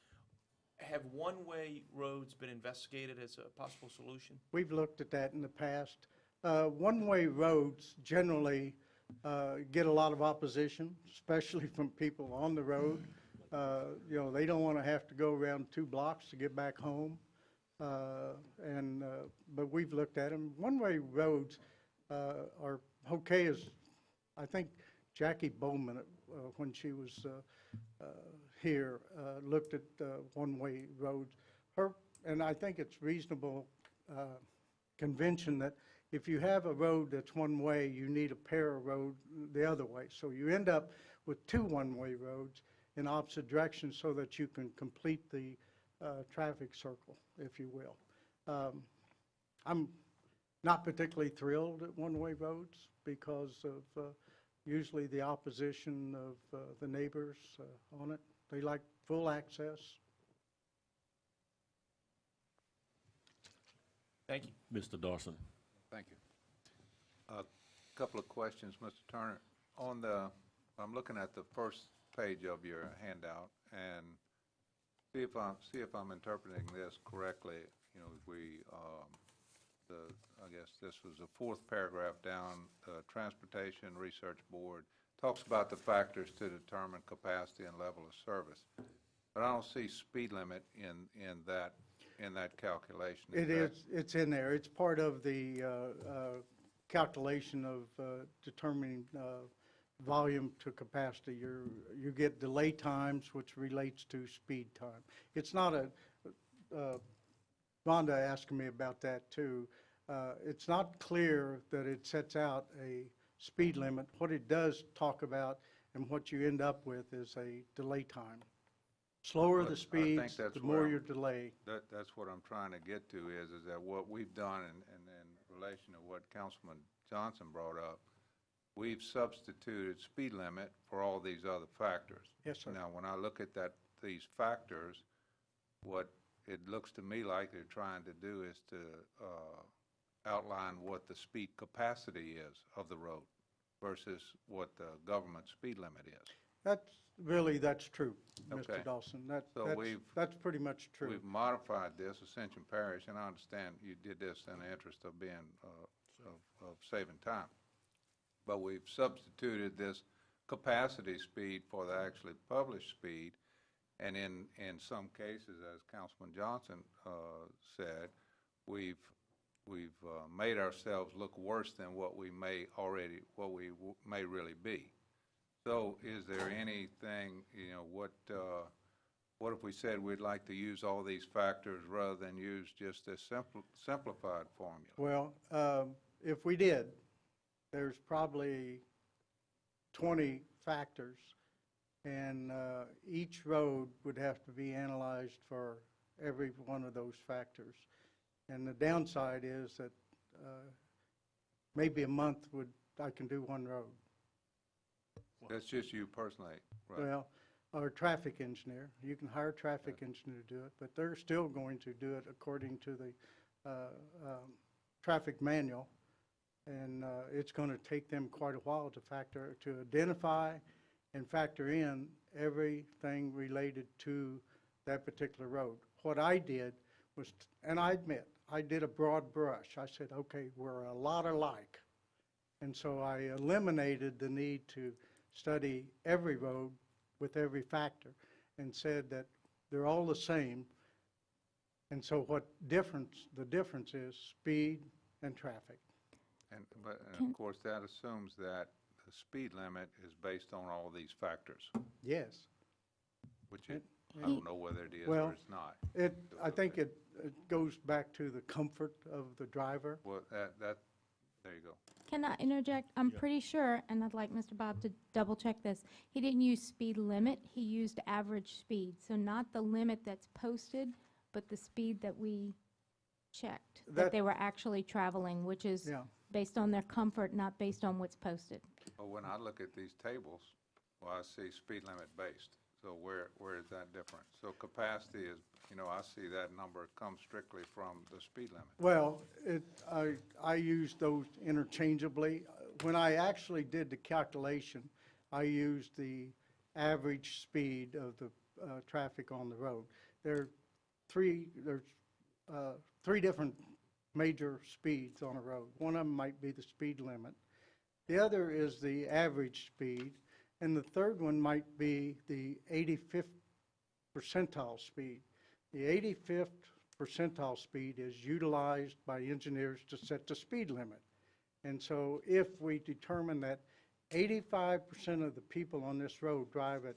Have one-way roads been investigated as a possible solution? We've looked at that in the past. One-way roads generally get a lot of opposition, especially from people on the road. They don't want to have to go around 2 blocks to get back home. But we've looked at them. One-way roads are okay as, I think Jackie Bowman, when she was here looked at one-way roads. And I think it's reasonable convention that if you have a road that's one-way, you need a pair of road the other way. So you end up with two one-way roads in opposite directions so that you can complete the traffic circle, if you will. I'm not particularly thrilled at one-way roads because of usually the opposition of the neighbors on it. They like full access. Thank you. Mr. Dawson. Thank you. A couple of questions, Mr. Turner. I'm looking at the first page of your handout, and see if I'm interpreting this correctly. You know, I guess this was the fourth paragraph down. The Transportation Research Board talks about the factors to determine capacity and level of service, but I don't see speed limit in that calculation. It's in there. It's part of the calculation of determining volume to capacity. You get delay times, which relates to speed time. It's not Rhonda asked me about that too. It's not clear that it sets out a speed limit. What it does talk about and what you end up with is a delay time. Slower the speeds, the more your delay. That's what I'm trying to get to is that what we've done in relation to what Councilman Johnson brought up, we've substituted speed limit for all these other factors. Yes, sir. Now, when I look at these factors, what it looks to me like they're trying to do is to outline what the speed capacity is of the road versus what the government speed limit is. That's true, Okay. Mr. Dawson. So That's pretty much true. We've modified this, Ascension Parish, and I understand you did this in the interest of being, of saving time. But we've substituted this capacity speed for the actually published speed, and in some cases, as Councilman Johnson said, we've made ourselves look worse than what we may really be. So is there anything, you know, what if we said we'd like to use all these factors rather than use just this simplified formula? Well, if we did, there's probably 20 factors, and each road would have to be analyzed for every one of those factors. And the downside is that maybe a month I can do one road. That's just you personally, right? Well, our traffic engineer, you can hire a traffic engineer to do it, but they're still going to do it according to the traffic manual. And it's going to take them quite a while to identify and factor in everything related to that particular road. What I did was, and I admit, I did a broad brush. I said, okay, we're a lot alike. And so I eliminated the need to study every road with every factor and said that they're all the same. And so the difference is speed and traffic. And of course, that assumes that the speed limit is based on all these factors, Yes. which I don't know whether it is Well, or it's not. I think it goes back to the comfort of the driver. Well, there you go. Can I interject? I'm pretty sure, and I'd like Mr. Bob to double check this, he didn't use speed limit, he used average speed. So not the limit that's posted, but the speed that we checked, that they were actually traveling, which is Yeah. based on their comfort, not based on what's posted. But when I look at these tables, well, I see speed limit based. So where is that different? So capacity is, you know, I see that number comes strictly from the speed limit. Well, I use those interchangeably. When I actually did the calculation, I used the average speed of the traffic on the road. There's three different major speeds on a road. One of them might be the speed limit. The other is the average speed. And the third one might be the 85th percentile speed. The 85th percentile speed is utilized by engineers to set the speed limit. And so if we determine that 85% of the people on this road drive at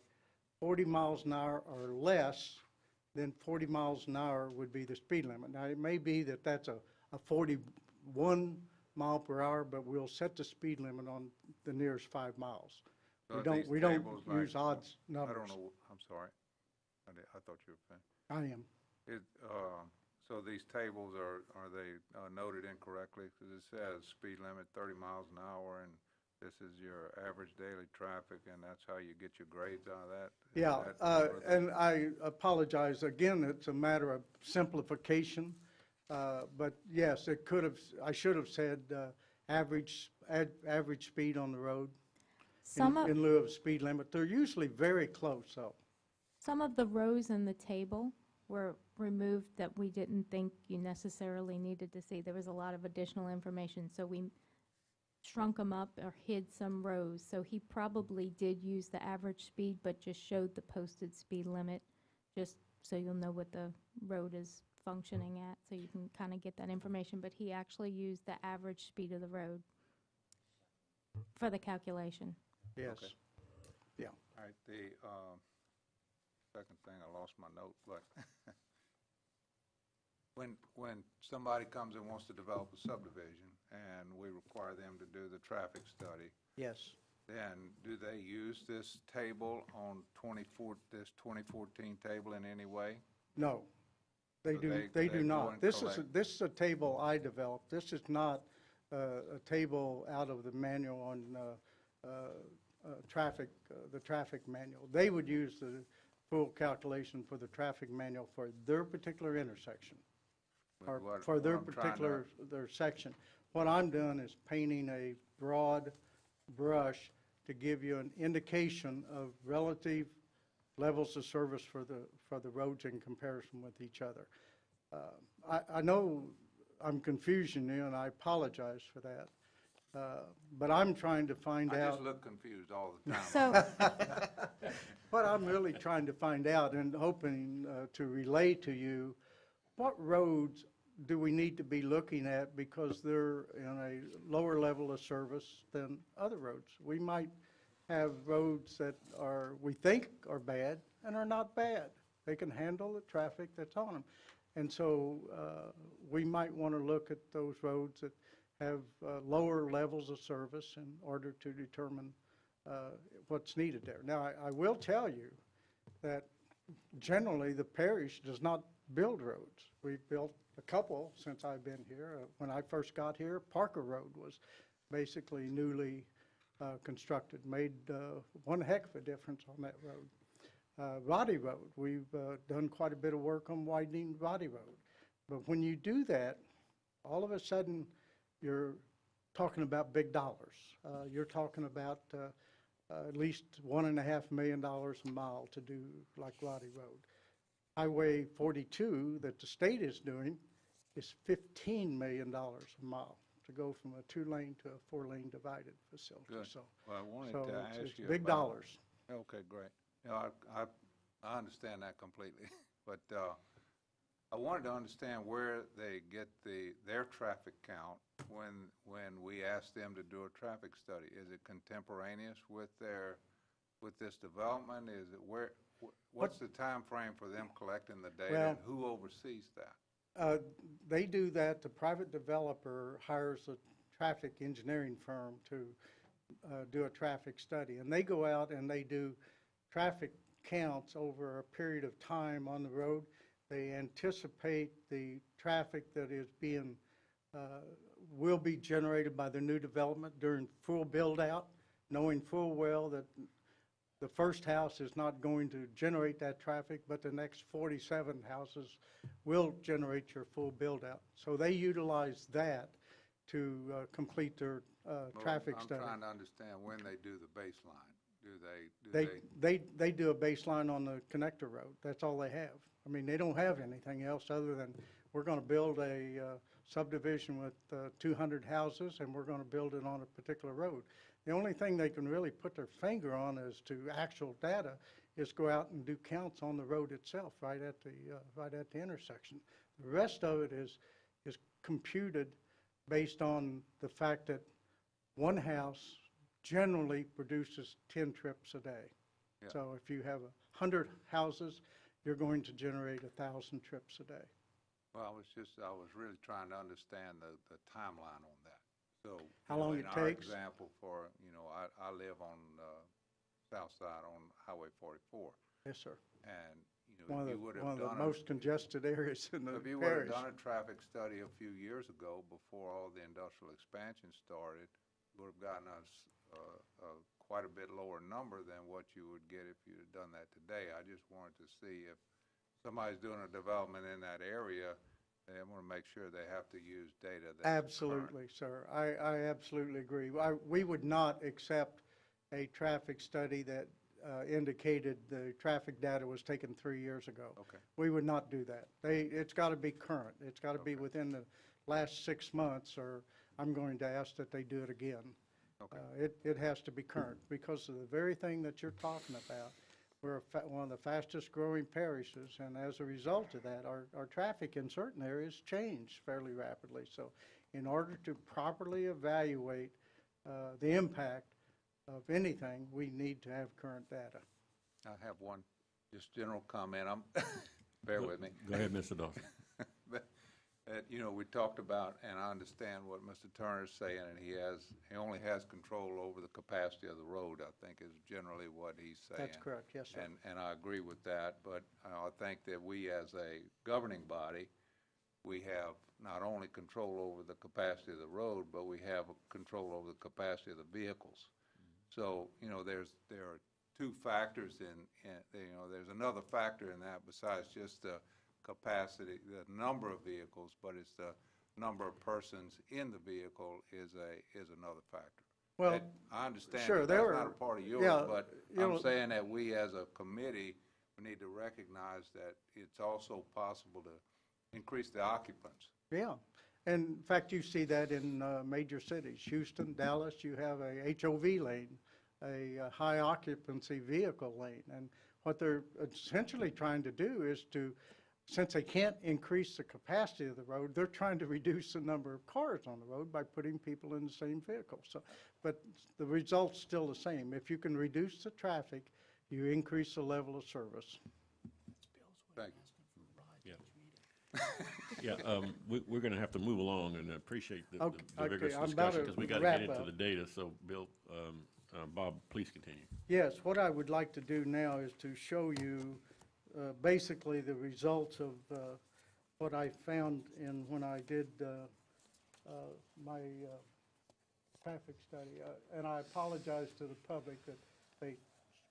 40 miles an hour or less, then 40 miles an hour would be the speed limit. Now, it may be that that's a 41 mile per hour, but we'll set the speed limit on the nearest 5 miles. So We are don't, these we don't tables like- use odds I numbers. don't know, I'm sorry. I thought you were finished. I am. So these tables, are they noted incorrectly? Because it says speed limit 30 miles an hour, and this is your average daily traffic, and that's how you get your grades out of that? Is Yeah, that- and I apologize. Again, it's a matter of simplification. But yes, it could have, I should have said average speed on the road Some of, in lieu of speed limit. They're usually very close, though. some of the rows in the table were removed that we didn't think you necessarily needed to see. There was a lot of additional information, so we shrunk them up or hid some rows. So he probably did use the average speed, but just showed the posted speed limit, just so you'll know what the road is functioning at, so you can kind of get that information. But he actually used the average speed of the road for the calculation. Yes. Okay. Yeah. All right, the second thing, I lost my note, but when somebody comes and wants to develop a subdivision, and we require them to do the traffic study, Yes. then do they use this table on this 2014 table in any way? No, they So do, they do go not. and This collect. this is a table I developed. This is not a table out of the manual on traffic, the traffic manual. They would use the full calculation for the traffic manual for their particular intersection, or What- for what their I'm trying to- particular, their section. What I'm doing is painting a broad brush to give you an indication of relative levels of service for the roads in comparison with each other. I know I'm confusing you, and I apologize for that, but I'm trying to find I out. just look confused all the time. So, What I'm really trying to find out and hoping to relay to you, what roads do we need to be looking at because they're in a lower level of service than other roads? We might have roads that we think are bad and are not bad. They can handle the traffic that's on them. And so we might want to look at those roads that have lower levels of service in order to determine what's needed there. Now, I will tell you that generally the parish does not build roads. We've built a couple since I've been here. When I first got here, Parker Road was basically newly constructed, made one heck of a difference on that road. Roddy Road, we've done quite a bit of work on widening Roddy Road. But when you do that, all of a sudden, you're talking about big dollars. You're talking about at least $1.5 million a mile to do like Roddy Road. Highway 42 that the state is doing is $15 million a mile to go from a 2-lane to a 4-lane divided facility. Good. So, Well, I wanted so to it's ask you big about- dollars. Okay, great. I understand that completely, but I wanted to understand where they get their traffic count when we ask them to do a traffic study. Is it contemporaneous with this development? Is it what's the time frame for them collecting the data, Well- and who oversees that? They do that. The private developer hires a traffic engineering firm to do a traffic study. And they go out and they do traffic counts over a period of time on the road. They anticipate the traffic that is will be generated by the new development during full build-out, knowing full well that the first house is not going to generate that traffic, but the next 47 houses will generate your full build-out. So they utilize that to complete their traffic I'm study. trying to understand when they do the baseline. Do They do a baseline on the connector road. That's all they have. I mean, they don't have anything else other than we're going to build a subdivision with 200 houses, and we're going to build it on a particular road. The only thing they can really put their finger on as to actual data is go out and do counts on the road itself, right at the intersection. The rest of it is computed based on the fact that one house generally produces 10 trips a day. Yeah. So if you have 100 houses, you're going to generate 1,000 trips a day. Well, I was really trying to understand the timeline on that. So, How you know, long in it our takes? example for, you know, I live on, south side on Highway 44, Yes, sir. and, you know, if you would One have of the done most congested areas in the if you would have parish. done a traffic study a few years ago, before all the industrial expansion started, you would have gotten us quite a bit lower number than what you would get if you'd have done that today. I just wanted to see if somebody's doing a development in that area, they want to make sure they have to use data that's current. Absolutely, sir. I absolutely agree. We would not accept a traffic study that indicated the traffic data was taken 3 years ago. Okay. We would not do that. It's got to be current. It's got to be Okay. within the last 6 months, or I'm going to ask that they do it again. Okay. It has to be current, because of the very thing that you're talking about. We're one of the fastest growing parishes, and as a result of that, our traffic in certain areas changed fairly rapidly. So in order to properly evaluate the impact of anything, we need to have current data. I have one just general comment. Bear with me. Go ahead, Mr. Dawson. You know, we talked about, and I understand what Mr. Turner's saying, and he only has control over the capacity of the road, I think is generally what he's saying. That's correct, yes, sir. And I agree with that, but I think that we, as a governing body, we have not only control over the capacity of the road, but we have control over the capacity of the vehicles. So, you know, there are two factors you know, there's another factor in that besides just the capacity, the number of vehicles, but it's the number of persons in the vehicle is another factor. Well, That- I understand sure, that there that's are- not a part of yours, yeah, but you know- I'm saying that we as a committee, we need to recognize that it's also possible to increase the occupants. Yeah. And in fact, you see that in major cities. Houston, Dallas, you have a HOV lane, a high occupancy vehicle lane. And what they're essentially trying to do is since they can't increase the capacity of the road, they're trying to reduce the number of cars on the road by putting people in the same vehicle. So, but the result's still the same. If you can reduce the traffic, you increase the level of service. Thank you. Yeah, we're going to have to move along, and I appreciate the Okay, vigorous I'm about discussion, to because we got to wrap get into up. the data. So, Bill, Bob, please continue. Yes, what I would like to do now is to show you basically the results of what I found when I did my traffic study. And I apologize to the public that they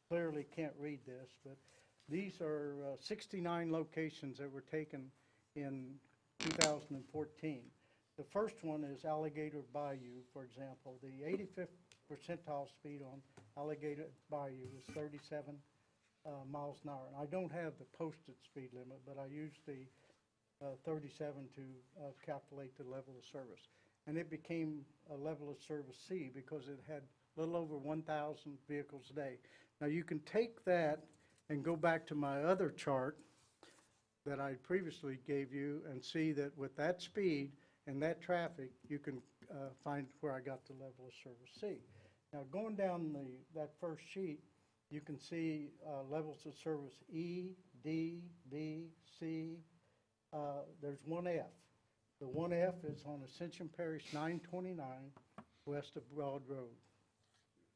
clearly can't read this, but these are 69 locations that were taken in 2014. The first one is Alligator Bayou, for example. The 85th percentile speed on Alligator Bayou is 37 miles an hour. And I don't have the posted speed limit, but I used the 37 to calculate the level of service. And it became a level of service C because it had a little over 1,000 vehicles a day. Now you can take that and go back to my other chart that I previously gave you and see that with that speed and that traffic, you can find where I got the level of service C. Now going down that first sheet, you can see levels of service E, D, B, C. There's one F. The one F is on Ascension Parish 929 west of Broad Road.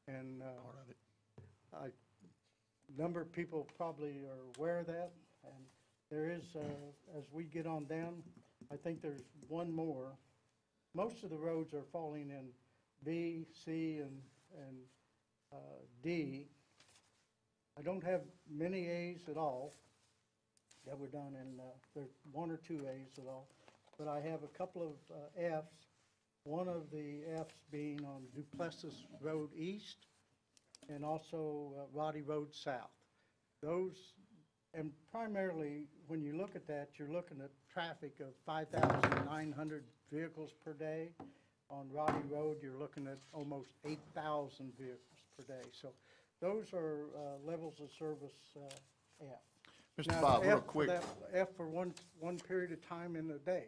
And Part of it. a number of people probably are aware of that. And there is, as we get on down, I think there's one more. Most of the roads are falling in B, C, and D. I don't have many A's at all that were done in, there's one or two A's at all, but I have a couple of F's, one of the F's being on Duplessis Road East and also Roddy Road South. Those, and primarily, when you look at that, you're looking at traffic of 5,900 vehicles per day. On Roddy Road, you're looking at almost 8,000 vehicles per day. So those are levels of service F. Mr. Now, Bob, real F for quick. F for one period of time in the day.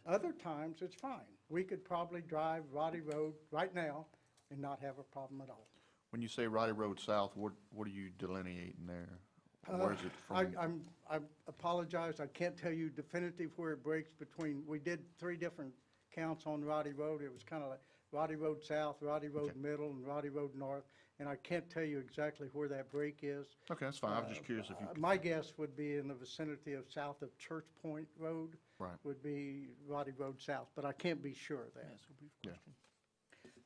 Other times, it's fine. We could probably drive Roddy Road right now and not have a problem at all. When you say Roddy Road South, what are you delineating there? Or is it from? I apologize, I can't tell you definitive where it breaks between, we did 3 different counts on Roddy Road. It was kind of like Roddy Road South, Roddy Road Okay. Middle, and Roddy Road North, and I can't tell you exactly where that break is. Okay, that's fine. I was just curious if you could. My guess would be in the vicinity of south of Church Point Road. Right. Would be Roddy Road South, but I can't be sure of that.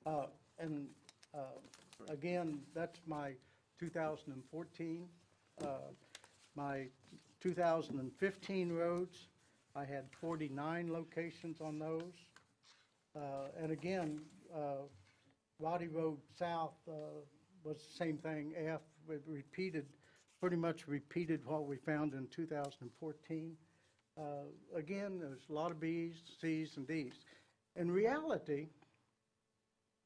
Yeah. And again, that's my 2014. My 2015 roads, I had 49 locations on those. And again, Roddy Road South was the same thing. F, it repeated, pretty much repeated what we found in 2014. Again, there's a lot of Bs, Cs, and Ds. In reality,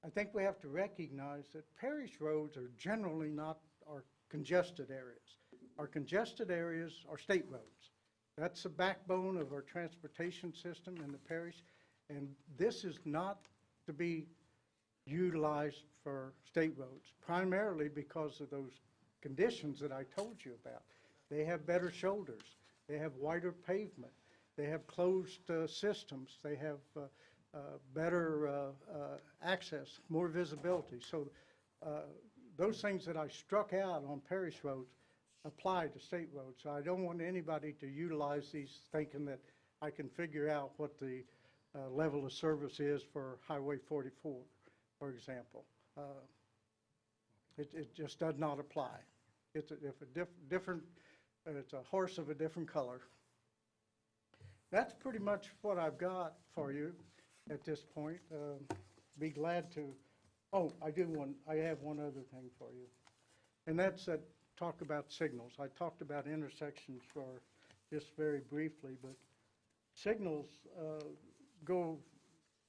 I think we have to recognize that parish roads are generally not our congested areas. Our congested areas are state roads. That's the backbone of our transportation system in the parish, and this is not to be utilized for state roads, primarily because of those conditions that I told you about. They have better shoulders. They have wider pavement. They have closed systems. They have better access, more visibility. So those things that I struck out on parish roads apply to state roads. So I don't want anybody to utilize these thinking that I can figure out what the level of service is for Highway 44, for example. It just does not apply. It's a horse of a different color. That's pretty much what I've got for you at this point. Be glad to, oh, I have one other thing for you. And that's that talk about signals. I talked about intersections for just very briefly, but signals go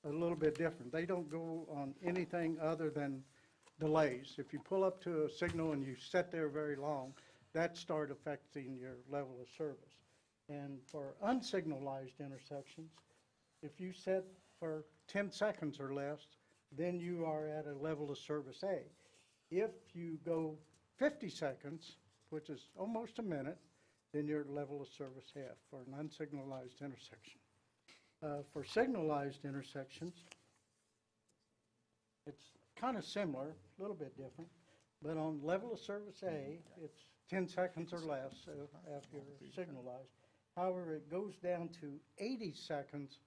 a little bit different. They don't go on anything other than delays. If you pull up to a signal and you sit there very long, that starts affecting your level of service. And for unsignalized intersections, if you sit for 10 seconds or less, then you are at a level of service A. If you go 50 seconds, which is almost a minute, then you're at level of service F for an unsignalized intersection. For signalized intersections, it's kind of similar, a little bit different, but on level of service A, it's 10 seconds or less after you're signalized. However, it goes down to 80 seconds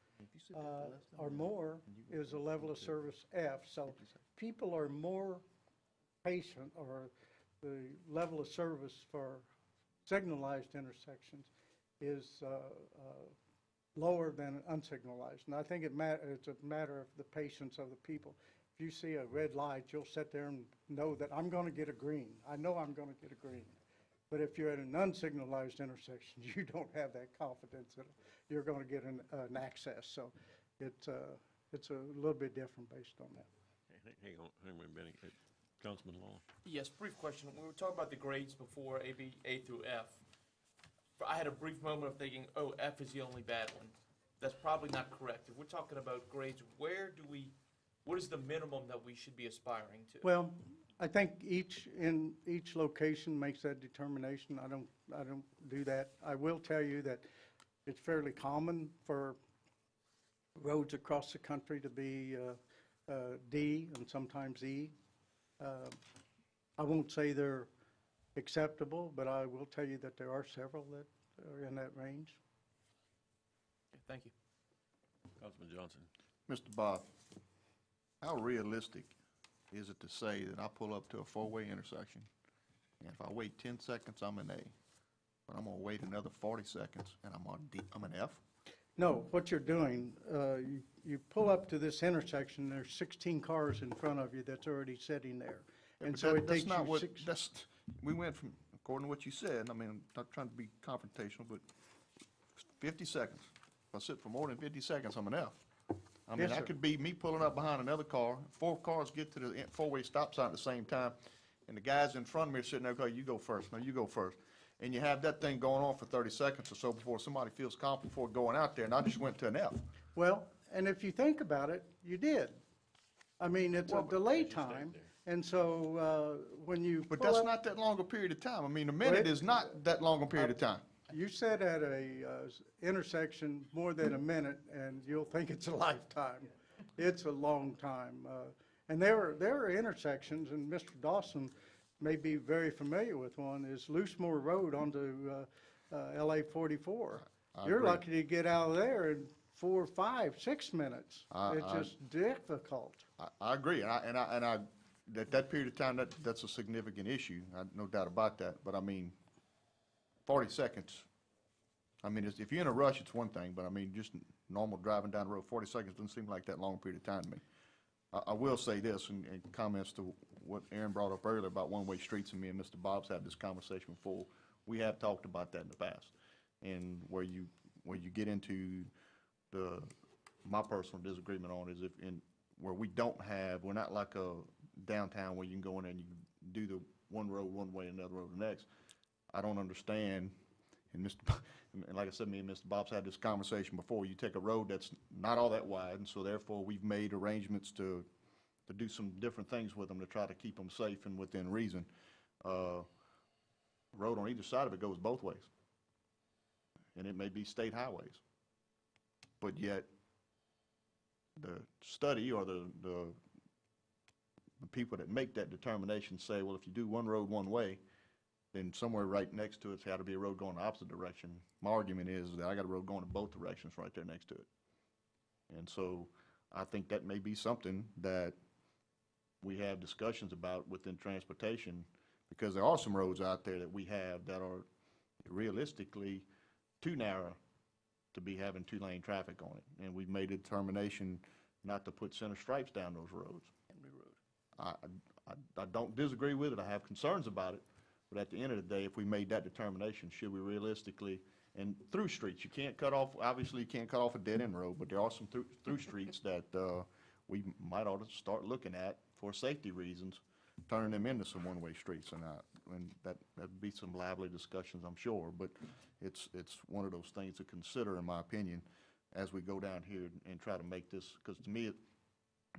or more is a level of service F. So people are more patient, or the level of service for signalized intersections is lower than unsignalized. And I think it's a matter of the patience of the people. If you see a red light, you'll sit there and know that I'm going to get a green. I know I'm going to get a green. But if you're at an unsignalized intersection, you don't have that confidence that you're going to get an access. So it's a little bit different based on that. Hang on, Benny. Councilman Long. Yes, brief question. We were talking about the grades before, A through F. I had a brief moment of thinking, oh, F is the only bad one. That's probably not correct. If we're talking about grades, what is the minimum that we should be aspiring to? Well, I think each location makes that determination. I don't do that. I will tell you that it's fairly common for roads across the country to be D and sometimes E. I won't say they're acceptable, but I will tell you that there are several that are in that range. Okay, thank you. Councilman Johnson. Mr. Bob, how realistic is it to say that I pull up to a four-way intersection, and if I wait 10 seconds, I'm an A, but I'm going to wait another 40 seconds, and I'm an F? No, what you're doing, you pull up to this intersection, there's 16 cars in front of you that's already sitting there. And so it takes you we went from, according to what you said, I mean, I'm not trying to be confrontational, but 50 seconds. If I sit for more than 50 seconds, I'm an F. I mean, Yes, that sir. could be me pulling up behind another car, 4 cars get to the four-way stop sign at the same time, and the guys in front of me are sitting there going, you go first, no, you go first. And you have that thing going on for 30 seconds or so before somebody feels confident before going out there, and I just went to an F. Well, and if you think about it, you did. I mean, it's a delay time, And so when you But pull that's up- not that long a period of time. I mean, a minute is not that long a period of time. You said at a intersection more than a minute, and you'll think it's a lifetime. It's a long time. And there are intersections, and Mr. Dawson may be very familiar with one, is Loosemore Road onto LA 44. I You're agree. lucky to get out of there in 4, 5, 6 minutes. It's just difficult. I agree, that period of time, that's a significant issue, no doubt about that, but I mean, 40 seconds, I mean, if you're in a rush, it's one thing, but I mean, just normal driving down the road, 40 seconds doesn't seem like that long period of time to me. I will say this, in comments to what Aaron brought up earlier about one-way streets, and me and Mr. Bob's had this conversation before, we have talked about that in the past, and where you get into my personal disagreement on is where we're not like a downtown where you can go in and you do the one road one way, another road the next. I don't understand, and like I said, me and Mr. Bob's had this conversation before, you take a road that's not all that wide, and so therefore we've made arrangements to do some different things with them to try to keep them safe and within reason. Road on either side of it goes both ways, and it may be state highways, but yet the study or the people that make that determination say, well, if you do one road one way, then somewhere right next to it's got to be a road going the opposite direction. My argument is that I got a road going in both directions right there next to it. And so I think that may be something that we have discussions about within transportation, because there are some roads out there that we have that are realistically too narrow to be having two-lane traffic on it. And we've made a determination not to put center stripes down those roads. I don't disagree with it. I have concerns about it. But at the end of the day, if we made that determination, should we realistically, and through streets, you can't cut off, obviously you can't cut off a dead-end road, but there are some through streets that we might ought to start looking at for safety reasons, turning them into some one-way streets. And that'd be some lively discussions, I'm sure. But it's one of those things to consider, in my opinion, as we go down here and try to make this, because to me,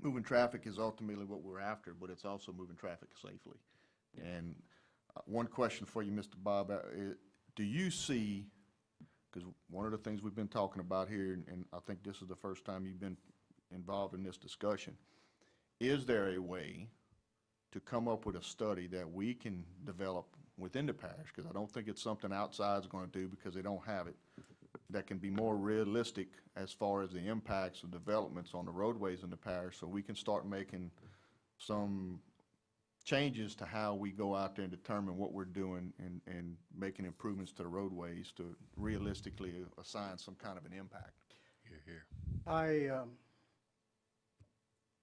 moving traffic is ultimately what we're after, but it's also moving traffic safely. And one question for you, Mr. Bob, do you see, because one of the things we've been talking about here, and I think this is the first time you've been involved in this discussion, is there a way to come up with a study that we can develop within the parish, because I don't think it's something outside's going to do because they don't have it, that can be more realistic as far as the impacts of developments on the roadways in the parish, so we can start making some changes to how we go out there and determine what we're doing and making improvements to the roadways to realistically assign some kind of an impact.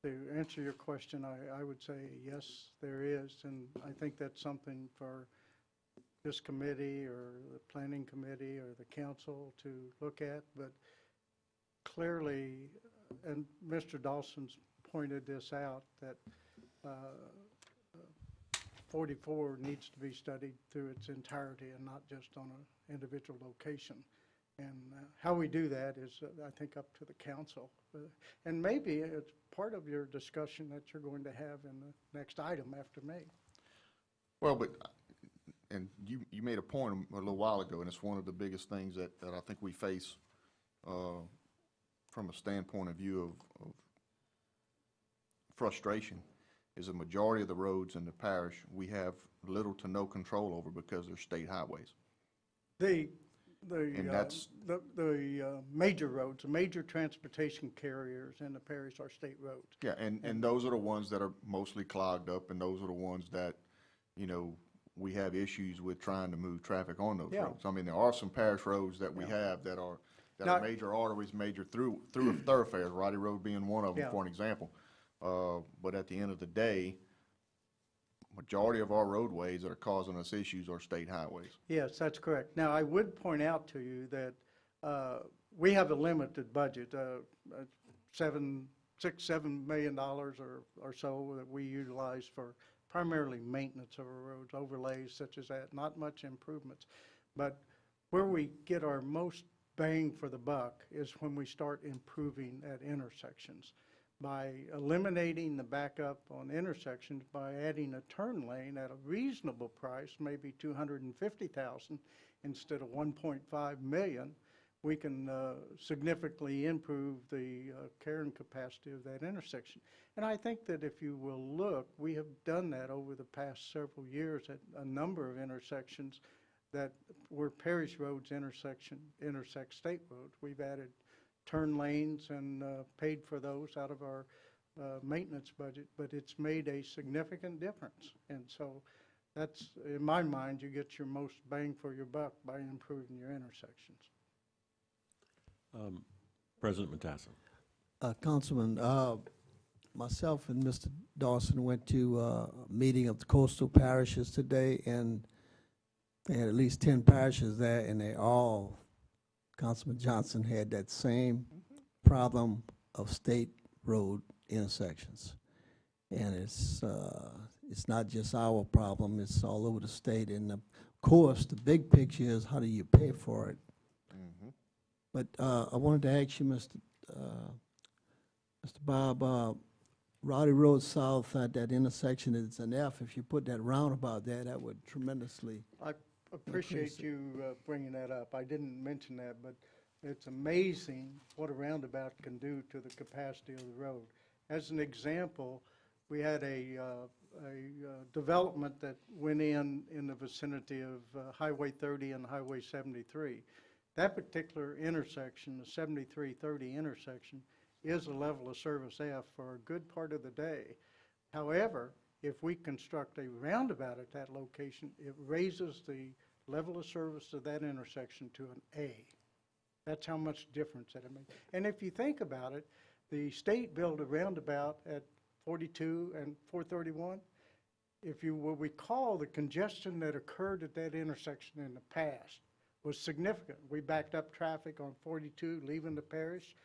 To answer your question, I would say yes, there is, and I think that's something for this committee or the planning committee or the council to look at. But clearly, and Mr. Dawson's pointed this out, that 44 needs to be studied through its entirety and not just on an individual location. And how we do that is, I think, up to the council. And maybe it's part of your discussion that you're going to have in the next item after me. Well, and you made a point a little while ago, and it's one of the biggest things that I think we face from a standpoint of view of frustration, is a majority of the roads in the parish we have little to no control over because they're state highways. The major roads, the major transportation carriers in the parish are state roads. Yeah, and those are the ones that are mostly clogged up, and those are the ones that, we have issues with trying to move traffic on those roads. I mean, there are some parish roads that we have that are major arteries, major through thoroughfares, Roddy Road being one of them, for an example. But at the end of the day, majority of our roadways that are causing us issues are state highways. Yes, that's correct. Now, I would point out to you that we have a limited budget, $6-7 million or so that we utilize for primarily maintenance of our roads, overlays such as that, not much improvements. But where we get our most bang for the buck is when we start improving at intersections. by eliminating the backup on intersections, by adding a turn lane at a reasonable price, maybe 250,000 instead of 1.5 million, we can significantly improve the carrying capacity of that intersection. And I think that if you will look, we have done that over the past several years at a number of intersections that where parish roads intersect state roads. We've added turn lanes and paid for those out of our maintenance budget, but it's made a significant difference. And so that's, in my mind, you get your most bang for your buck by improving your intersections. President Matassa. Councilman, myself and Mr. Dawson went to a meeting of the coastal parishes today, and they had at least 10 parishes there, and they all, Councilman Johnson had that same problem of state road intersections. And it's not just our problem, it's all over the state. And of course, the big picture is how do you pay for it? But I wanted to ask you, Mr. Bob, Rowdy Road South at that intersection is an F. If you put that roundabout there, that would tremendously. I appreciate you bringing that up. I didn't mention that, but it's amazing what a roundabout can do to the capacity of the road. As an example, we had a development that went in the vicinity of Highway 30 and Highway 73. That particular intersection, the 7330 intersection, is a level of service F for a good part of the day. However, if we construct a roundabout at that location, it raises the level of service of that intersection to an A. That's how much difference that it makes. And if you think about it, the state built a roundabout at 42 and 431. If you will recall, the congestion that occurred at that intersection in the past was significant. We backed up traffic on 42 leaving the parish,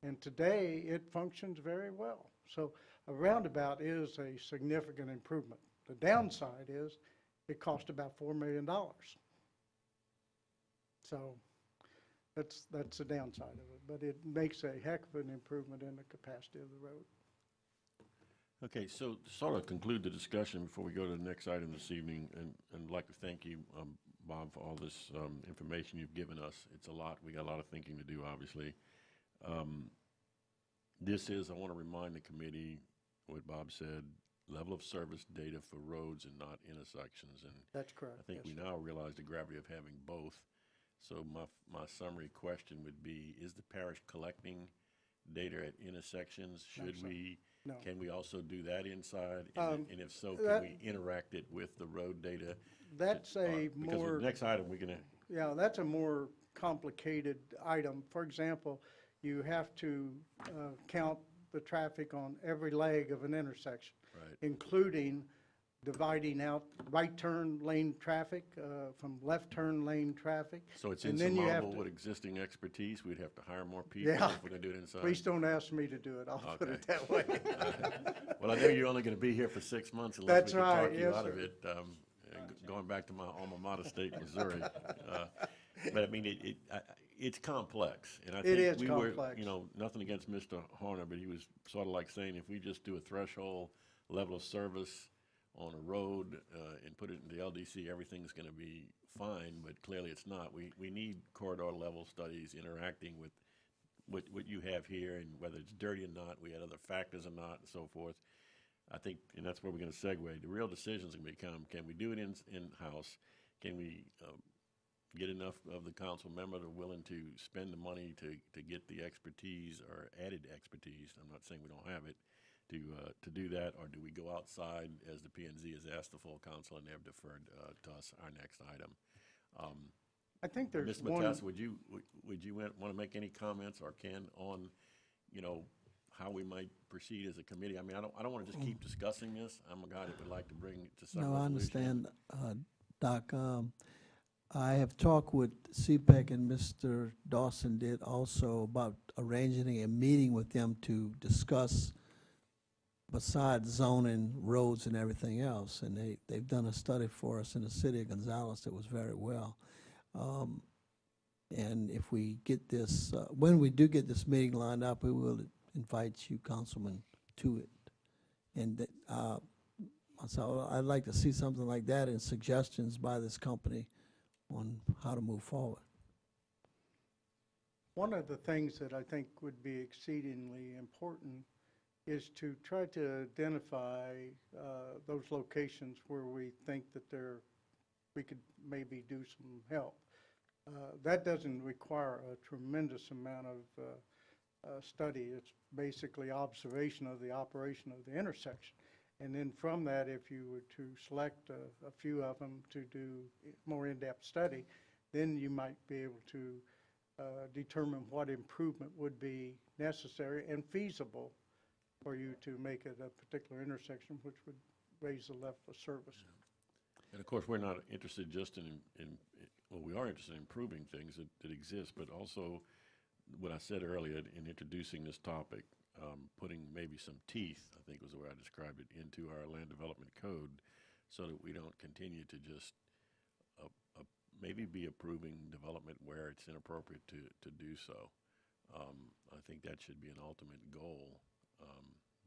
and today it functions very well. So a roundabout is a significant improvement. The downside is it cost about $4 million. So that's the downside of it, but it makes a heck of an improvement in the capacity of the road. Okay, so to sort of conclude the discussion before we go to the next item this evening, and I'd like to thank you, Bob, for all this information you've given us. It's a lot. We got a lot of thinking to do, obviously. This is, I want to remind the committee, what Bob said, level of service data for roads and not intersections. And That's correct. I think yes, we now realize the gravity of having both. So my summary question would be, is the parish collecting data at intersections? Should sir. we? No. Can we also do that inside? And if so, can that- we interact it with the road data? That's a Because more, the next item, we're going to, yeah, that's a more complicated item. For example, you have to count the traffic on every leg of an intersection, right. including dividing out right turn lane traffic from left turn lane traffic. So it's And then you have insurmountable to- with existing expertise. We'd have to hire more people Yeah. if we're going to do it inside. Please don't ask me to do it, I'll put Okay. it that way. Well, I know you're only going to be here for 6 months unless That's we can right, talk you yes, out of sir. it. Going back to my alma mater state, Missouri. But I mean, it's complex. And I think is we were, complex. you know, nothing against Mr. Horner, but he was sort of like saying if we just do a threshold level of service on a road and put it in the LDC, everything's going to be fine, but clearly it's not. We need corridor level studies interacting with what you have here, and whether it's dirty or not, we had other factors or not, and so forth. I think, and that's where we're going to segue. The real decisions are going to become, can we do it in-house? Can we get enough of the council members are willing to spend the money to get the expertise or added expertise? I'm not saying we don't have it, to do that, or do we go outside as the P&Z has asked the full council and they've deferred to us our next item? I think there's Mr. one. Matassa, would you want to make any comments or on, you know, how we might proceed as a committee? I mean, I don't want to just keep discussing this. I'm a guy that would like to bring it to some No, I resolution. understand, Doc. I have talked with CPEC and Mr. Dawson did also about arranging a meeting with them to discuss besides zoning, roads, and everything else. And they've done a study for us in the city of Gonzales that was very well. And if we get this, when we do get this meeting lined up, we will invites you, Councilman, to it. And that, so I'd like to see something like that and suggestions by this company on how to move forward. One of the things that I think would be exceedingly important is to try to identify those locations where we think that we could maybe do some help. That doesn't require a tremendous amount of study. It's basically observation of the operation of the intersection. And then from that, if you were to select a few of them to do more in-depth study, then you might be able to determine what improvement would be necessary and feasible for you to make it a particular intersection, which would raise the level of service. And of course, we're not interested just well, we are interested in improving things that exist, but also what I said earlier in introducing this topic, putting maybe some teeth, I think was the way I described it, into our land development code so that we don't continue to just maybe be approving development where it's inappropriate to do so. I think that should be an ultimate goal.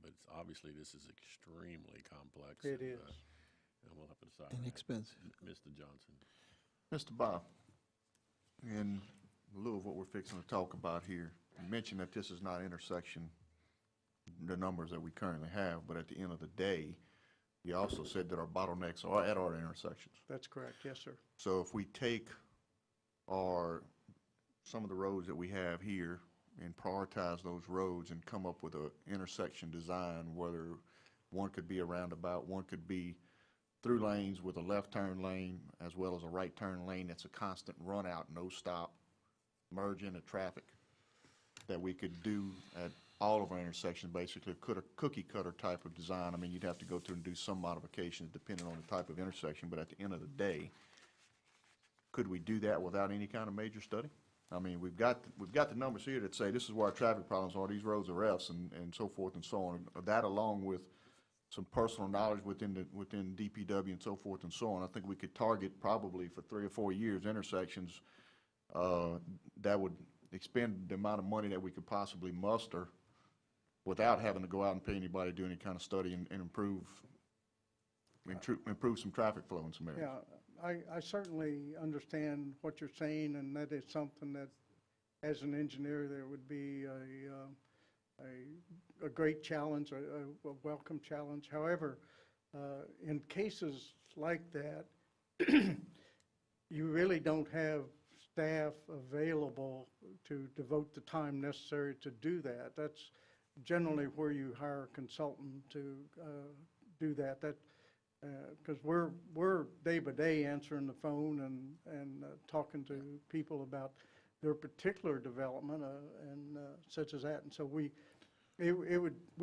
But obviously, this is extremely complex. It is. And we'll have to decide. And on that. expensive. Mr. Johnson. Mr. Bob, in lieu of what we're fixing to talk about here, you mentioned that this is not intersection, the numbers that we currently have, but at the end of the day, you also said that our bottlenecks are at our intersections. That's correct, yes, sir. So if we take some of the roads that we have here and prioritize those roads and come up with an intersection design, whether one could be a roundabout, one could be through lanes with a left turn lane as well as a right turn lane that's a constant run out, no stop, merge into traffic, that we could do at all of our intersections, basically a cookie cutter type of design. I mean, you'd have to go through and do some modifications depending on the type of intersection, but at the end of the day, could we do that without any kind of major study? I mean, we've got the numbers here that say this is where our traffic problems are, these roads are Fs and so forth and so on. That along with some personal knowledge within DPW and so forth and so on, I think we could target probably for 3 or 4 years intersections that would expend the amount of money that we could possibly muster without having to go out and pay anybody to do any kind of study and improve some traffic flow in some areas. Yeah, I certainly understand what you're saying, and that is something that, as an engineer, there would be a great challenge, a welcome challenge. However, in cases like that, you really don't have staff available to devote the time necessary to do that. That's generally where you hire a consultant to do that. Because we're day by day answering the phone and talking to people about their particular development and such as that. And so we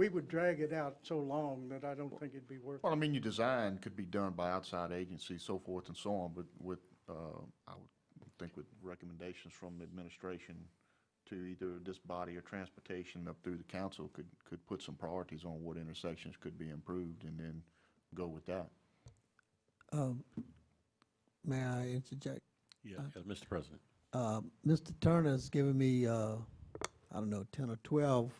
would drag it out so long that I don't think it'd be worth it. Well, I mean, your design could be done by outside agencies, so forth and so on, but with, I would think with recommendations from the administration to either this body or transportation up through the council could put some priorities on what intersections could be improved and then go with that. May I interject? Yeah, Mr. President. Mr. Turner's given me, I don't know, 10 or 12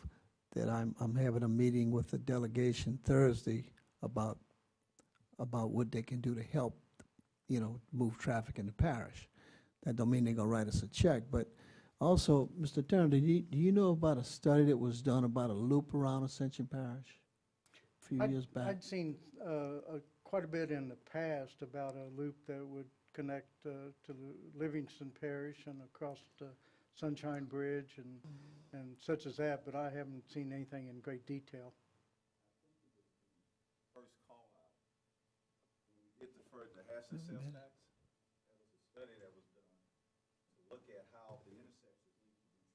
that I'm having a meeting with the delegation Thursday about what they can do to help, move traffic in the parish. That don't mean they're gonna write us a check, but also, Mr. Turner, do you know about a study that was done about a loop around Ascension Parish a few years back? I'd seen quite a bit in the past about a loop that would connect to Livingston Parish and across the Sunshine Bridge and such as that, but I haven't seen anything in great detail. First call out, when we did the Hassan sales tax, that was a study that was done to look at how the intersections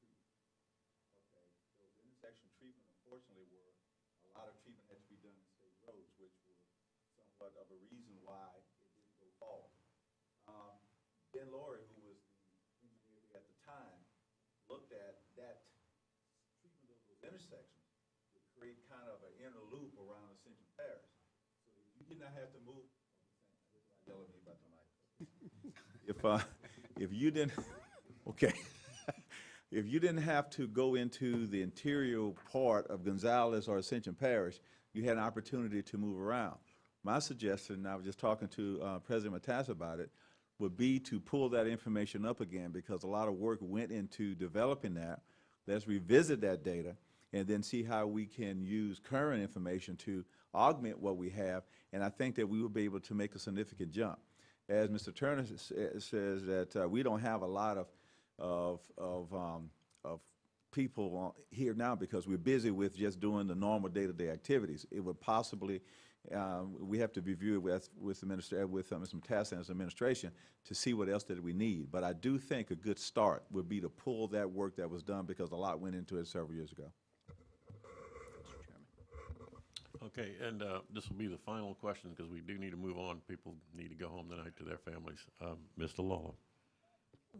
need to be treated. Okay, those intersection treatment, unfortunately, were a lot of treatment had to be done in state roads, which were somewhat of a reason why it didn't go forward. Ben Laurie, who was the engineer at the time, looked at that treatment of those intersections to create kind of an inner loop around Ascension Parish. So you did not have to move. Yell at me about the mic. If you didn't, okay. if you didn't have to go into the interior part of Gonzales or Ascension Parish, you had an opportunity to move around. My suggestion, and I was just talking to President Matas about it, would be to pull that information up again, because a lot of work went into developing that. Let's revisit that data and then see how we can use current information to augment what we have, and I think that we will be able to make a significant jump. As Mr. Turner says that we don't have a lot of people here now because we're busy with just doing the normal day-to-day activities. It would possibly, we have to review it with Mr. Matas and his administration to see what else that we need. But I do think a good start would be to pull that work that was done, because a lot went into it several years ago. Okay, and this will be the final question, because we do need to move on. People need to go home tonight to their families. Mr. Lawler.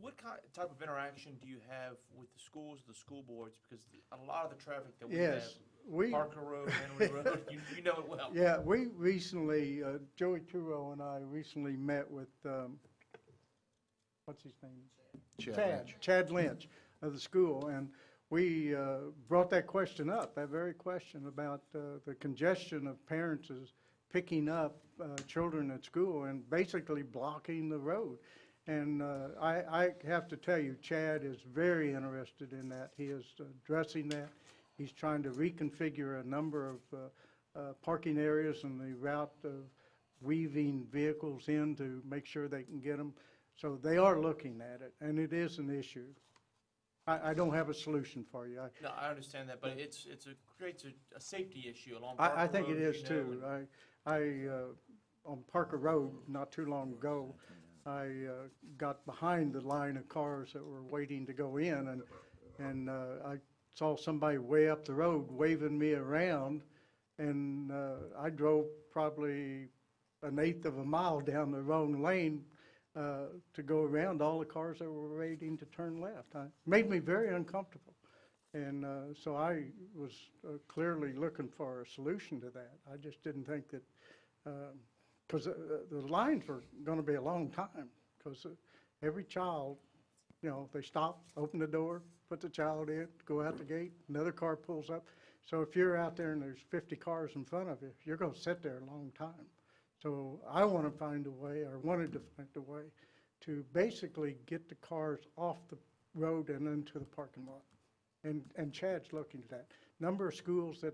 What type of interaction do you have with the schools, the school boards? Because a lot of the traffic that we have, Yes, we, Parker Road, Henry Road, you know it well. yeah, we recently, Joey Turo and I recently met with, what's his name? Chad Lynch of the school, and we brought that question up, that very question about the congestion of parents is picking up children at school and basically blocking the road. And I have to tell you, Chad is very interested in that. He is addressing that. He's trying to reconfigure a number of parking areas and the route of weaving vehicles in to make sure they can get them. So they are looking at it, and it is an issue. I don't have a solution for you. No, I understand that, but it creates a safety issue along Parker Road. I think it is you know, too. On Parker Road, not too long ago, I got behind the line of cars that were waiting to go in, and I saw somebody way up the road waving me around, and I drove probably 1/8 of a mile down the wrong lane to go around all the cars that were waiting to turn left. It made me very uncomfortable. And so I was clearly looking for a solution to that. I just didn't think that, because the lines were going to be a long time, because every child, you know, they stop, open the door, put the child in, go out the gate, another car pulls up. So if you're out there and there's 50 cars in front of you, you're going to sit there a long time. So I want to find a way, or wanted to find a way, to basically get the cars off the road and into the parking lot. And Chad's looking at that. Number of schools that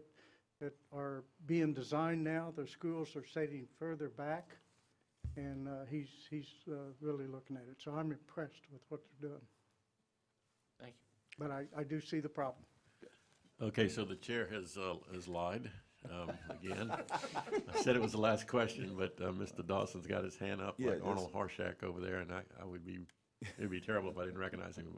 are being designed now, the schools are sitting further back, and he's really looking at it. So I'm impressed with what they're doing. Thank you. But I do see the problem. Okay, so the chair has lied again. I said it was the last question, but Mr. Dawson's got his hand up like Arnold Harshack over there, and it'd be terrible if I didn't recognize him.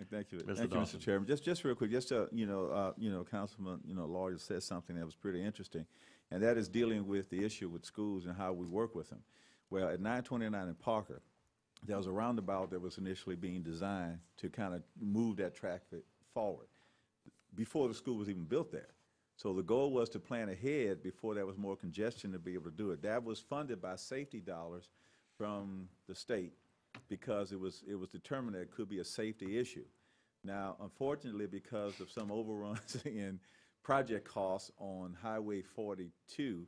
Thank you, Mr. Mr. Chairman. Just real quick, Councilman, Lawyer said something that was pretty interesting, and that is dealing with the issue with schools and how we work with them. Well, at 929 in Parker, there was a roundabout that was initially being designed to kind of move that traffic forward before the school was even built there. So the goal was to plan ahead before there was more congestion to be able to do it. That was funded by safety dollars from the state, because it was determined that it could be a safety issue. Now, unfortunately, because of some overruns in project costs on Highway 42,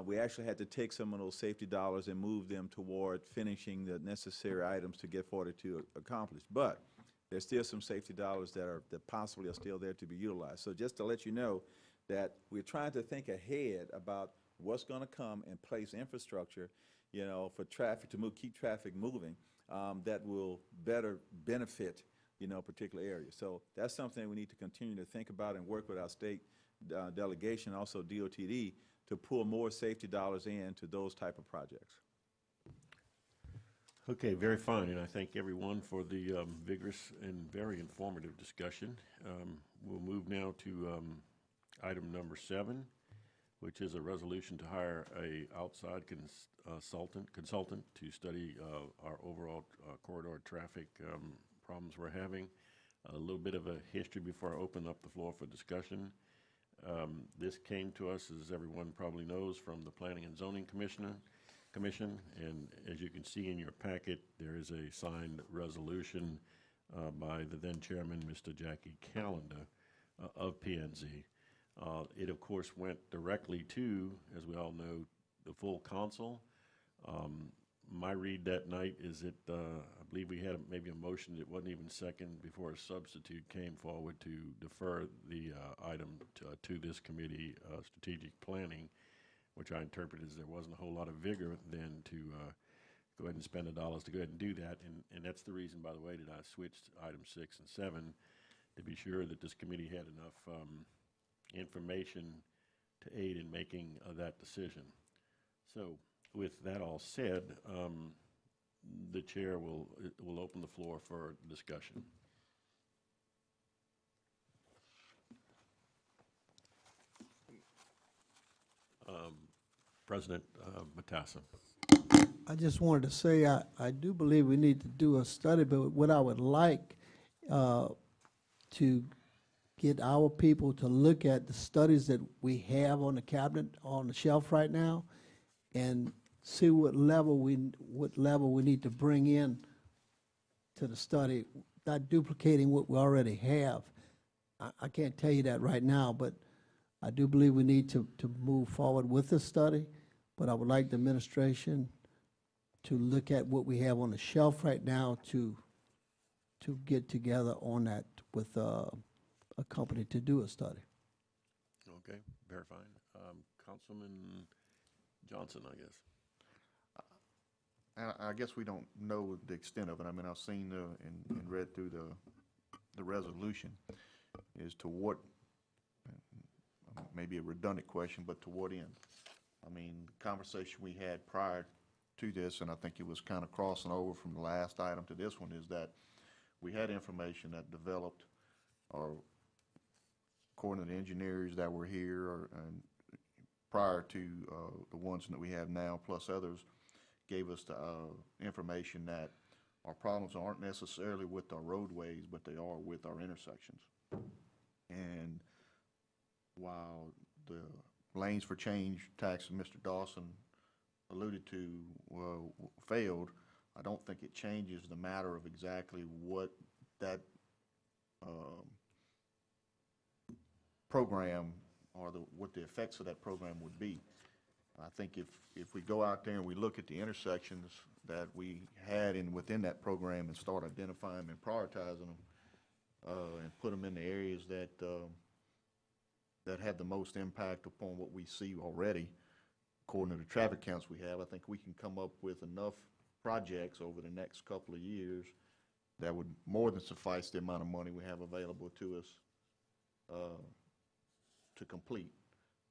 we actually had to take some of those safety dollars and move them toward finishing the necessary items to get 42 accomplished. But there's still some safety dollars that possibly are still there to be utilized. So just to let you know that we're trying to think ahead about what's going to come and place infrastructure, for traffic to keep traffic moving, that will better benefit, particular areas. So that's something we need to continue to think about and work with our state delegation, also DOTD, to pull more safety dollars into those type of projects. Okay, very fine, and I thank everyone for the vigorous and very informative discussion. We'll move now to item number 7, which is a resolution to hire a outside consultant to study our overall corridor traffic problems we're having. A little bit of a history before I open up the floor for discussion. This came to us, as everyone probably knows, from the Planning and Zoning Commission, and as you can see in your packet, there is a signed resolution by the then chairman, Mr. Jackie Callender of PNZ. It, of course, went directly to, as we all know, the full council. My read that night is that I believe we had maybe a motion that wasn't even second before a substitute came forward to defer the item to this committee, strategic planning, which I interpret as there wasn't a whole lot of vigor then to go ahead and spend the dollars to go ahead and do that. And that's the reason, by the way, that I switched item 6 and 7 to be sure that this committee had enough information to aid in making that decision. So with that all said, the chair will open the floor for discussion. President Matassa. I just wanted to say, I do believe we need to do a study, but what I would like to get our people to look at the studies that we have on the cabinet, on the shelf right now, and see what level we need to bring in to the study, not duplicating what we already have. I can't tell you that right now, but I do believe we need to move forward with the study, but I would like the administration to look at what we have on the shelf right now to get together on that with a company to do a study. Okay, very fine. Councilman Johnson, I guess. I guess we don't know the extent of it. I mean, I've seen and read through the resolution as to what, maybe a redundant question, but to what end? I mean, the conversation we had prior to this, and I think it was kind of crossing over from the last item to this one, is that we had information that developed, or according to the engineers that were here, and prior to the ones that we have now, plus others, gave us the information that our problems aren't necessarily with our roadways, but they are with our intersections. And while the lanes for change tax that Mr. Dawson alluded to failed, I don't think it changes the matter of exactly what that program, or what the effects of that program would be. I think if we go out there and we look at the intersections that we had within that program and start identifying and prioritizing them, and put them in the areas that that have the most impact upon what we see already, according to the traffic counts we have, I think we can come up with enough projects over the next couple of years that would more than suffice the amount of money we have available to us to complete.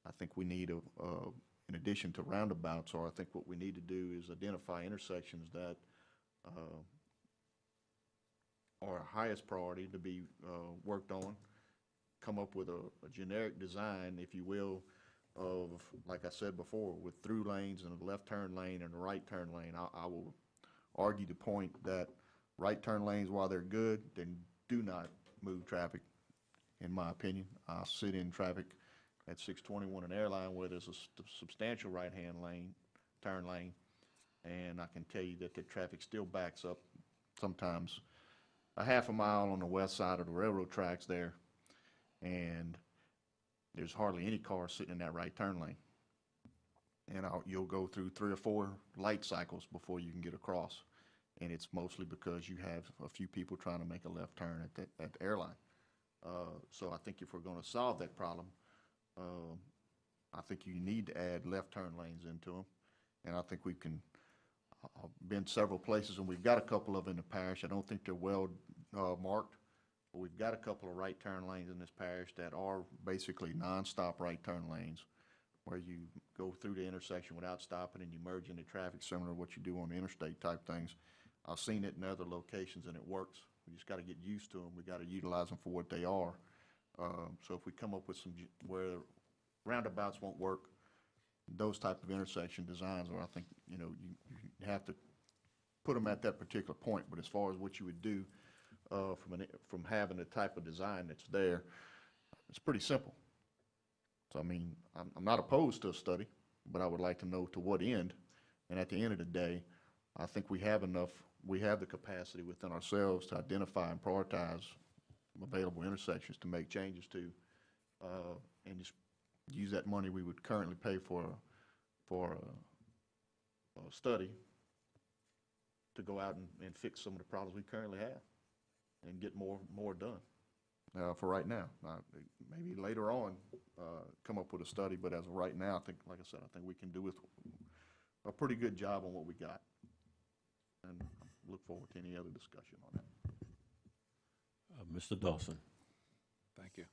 I think we need in addition to roundabouts, or I think what we need to do is identify intersections that are our highest priority to be worked on, come up with a generic design, if you will, of, like I said before, with through lanes and a left turn lane and a right turn lane. I will argue the point that right turn lanes, while they're good, they do not move traffic, in my opinion. I sit in traffic at 621 and Airline where there's a substantial right-hand lane, turn lane, and I can tell you that the traffic still backs up sometimes a half a mile on the west side of the railroad tracks there, and there's hardly any cars sitting in that right turn lane. And you'll go through 3 or 4 light cycles before you can get across, and it's mostly because you have a few people trying to make a left turn at the Airline. So I think if we're going to solve that problem, I think you need to add left turn lanes into them, and I think we can. I've been several places, and we've got a couple of in the parish. I don't think they're well marked, but we've got a couple of right turn lanes in this parish that are basically non-stop right turn lanes, where you go through the intersection without stopping and you merge into traffic, similar to what you do on the interstate type things. I've seen it in other locations, and it works. We just got to get used to them. We got to utilize them for what they are. So if we come up with some where roundabouts won't work, those type of intersection designs, or I think, you have to put them at that particular point. But as far as what you would do from having the type of design that's there, it's pretty simple. So I mean, I'm not opposed to a study, but I would like to know to what end. And at the end of the day, I think we have enough we have the capacity within ourselves to identify and prioritize available intersections to make changes to, and just use that money we would currently pay for a study to go out and fix some of the problems we currently have and get more done. For right now, maybe later on, come up with a study, but as of right now, I think, like I said, I think we can do with a pretty good job on what we got. And look forward to any other discussion on that. Mr. Dawson. Thank you.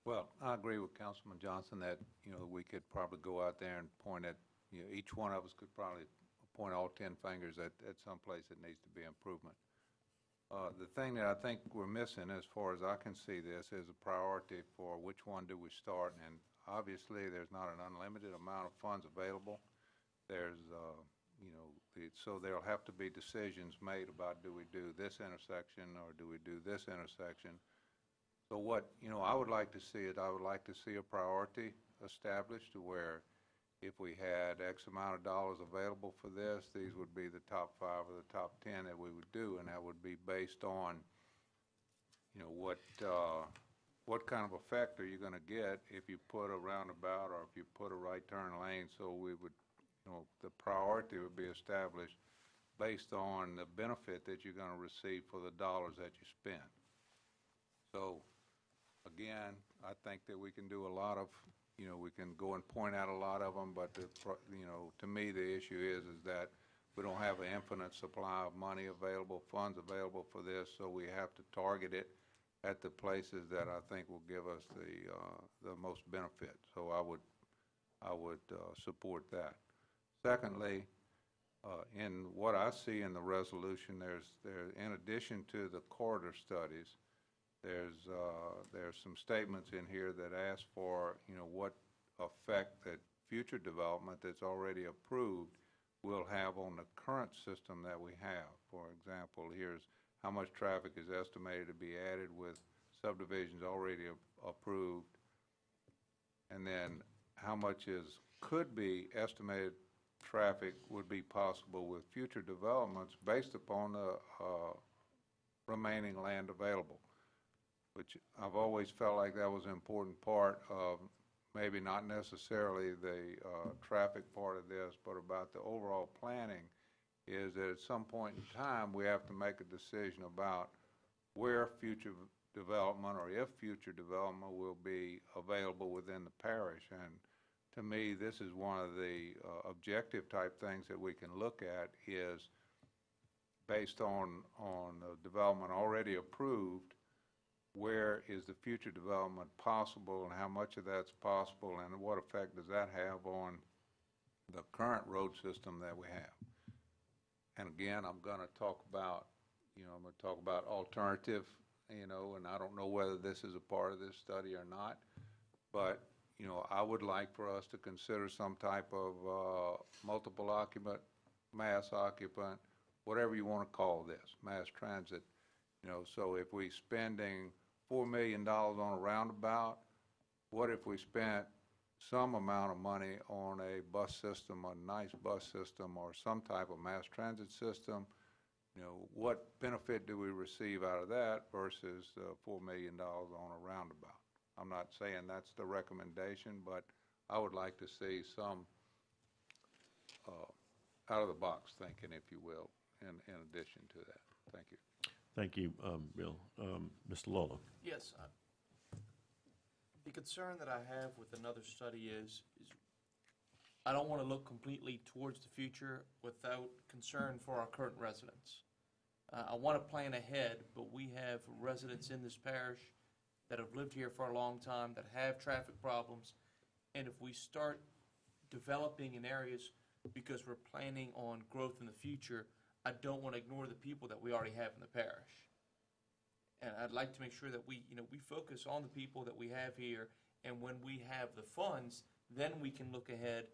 Well, I agree with Councilman Johnson that, we could probably go out there and point at, each one of us could probably point all 10 fingers at some place that needs to be improvement. The thing that I think we're missing, as far as I can see this, is a priority for which one do we start. And obviously, there's not an unlimited amount of funds available. There's, so there'll have to be decisions made about, do we do this intersection or do we do this intersection? So what, I would like to see I would like to see a priority established to where if we had X amount of dollars available for this, these would be the top 5 or the top 10 that we would do, and that would be based on, what kind of effect are you going to get if you put a roundabout or if you put a right turn lane. So we would, the priority would be established based on the benefit that you're going to receive for the dollars that you spend. So, again, I think that we can do a lot of, we can go and point out a lot of them, but, to me, the issue is that we don't have an infinite supply of money available, funds available for this, so we have to target it at the places that I think will give us the most benefit. So I would support that. Secondly, in what I see in the resolution, in addition to the corridor studies, there's some statements in here that ask for, what effect that future development that's already approved will have on the current system that we have. For example, here's how much traffic is estimated to be added with subdivisions already approved, and then how much could be estimated traffic would be possible with future developments based upon the remaining land available, which I've always felt like that was an important part of maybe not necessarily the traffic part of this, but about the overall planning, is that at some point in time we have to make a decision about where future development or if future development will be available within the parish. And to me, this is one of the objective type things that we can look at, is based on development already approved, where is the future development possible and how much of that's possible and what effect does that have on the current road system that we have. And again, I'm going to talk about, alternative, and I don't know whether this is a part of this study or not, but, I would like for us to consider some type of multiple occupant, mass occupant, whatever you want to call this, mass transit. So if we're spending $4 million on a roundabout, what if we spent some amount of money on a bus system, a nice bus system, or some type of mass transit system? What benefit do we receive out of that versus $4 million on a roundabout? I'm not saying that's the recommendation, but I would like to see some out-of-the-box thinking, if you will, in addition to that. Thank you. Thank you, Bill. Mr. Lawler. Yes. The concern that I have with another study is I don't want to look completely towards the future without concern for our current residents. I want to plan ahead, but we have residents in this parish that have lived here for a long time, that have traffic problems, and if we start developing in areas because we're planning on growth in the future, I don't want to ignore the people that we already have in the parish. And I'd like to make sure that we focus on the people that we have here, and when we have the funds, then we can look ahead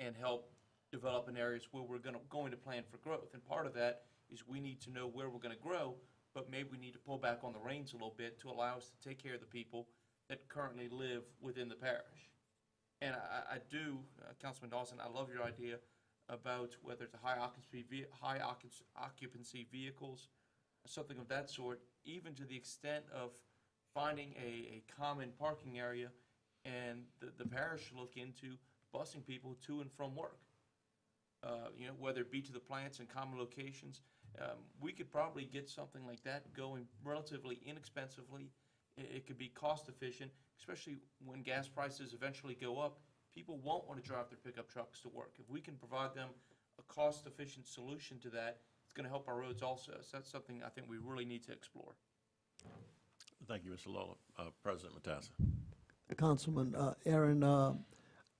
and help develop in areas where we're going to plan for growth. And part of that is we need to know where we're going to grow, but maybe we need to pull back on the reins a little bit to allow us to take care of the people that currently live within the parish. And I do, Councilman Dawson, I love your idea about whether it's a high occupancy vehicles, something of that sort, even to the extent of finding a common parking area, and the parish should look into busing people to and from work. Whether it be to the plants and common locations. We could probably get something like that going relatively inexpensively. It could be cost efficient, especially when gas prices eventually go up. People won't want to drive their pickup trucks to work. If we can provide them a cost efficient solution to that, it's going to help our roads also. So that's something I think we really need to explore. Thank you, Mr. Lawler. President Matassa. Councilman Aaron,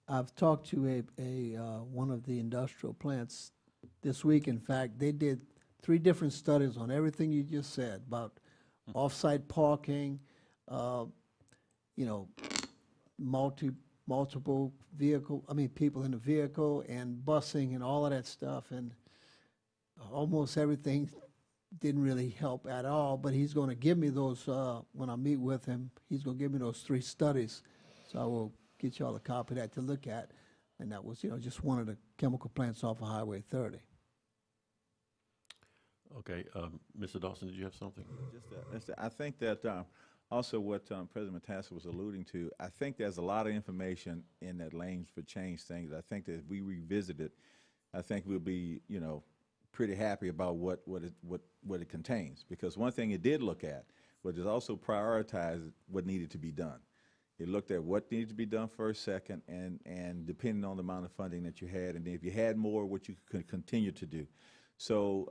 I've talked to one of the industrial plants this week. In fact, they did 3 different studies on everything you just said about off-site parking, multiple people in the vehicle, and busing and all of that stuff. And almost everything didn't really help at all, but he's going to give me those, when I meet with him, he's going to give me those 3 studies. So I will get y'all a copy of that to look at. And that was, just one of the chemical plants off of Highway 30. Okay, Mr. Dawson, did you have something? I think that also what President Matassa was alluding to, I think there's a lot of information in that Lanes for Change thing that I think that if we revisit it, I think we'll be, pretty happy about what it contains. Because one thing it did look at was it also prioritized what needed to be done. It looked at what needed to be done first, second, and depending on the amount of funding that you had, and then if you had more, what you could continue to do. So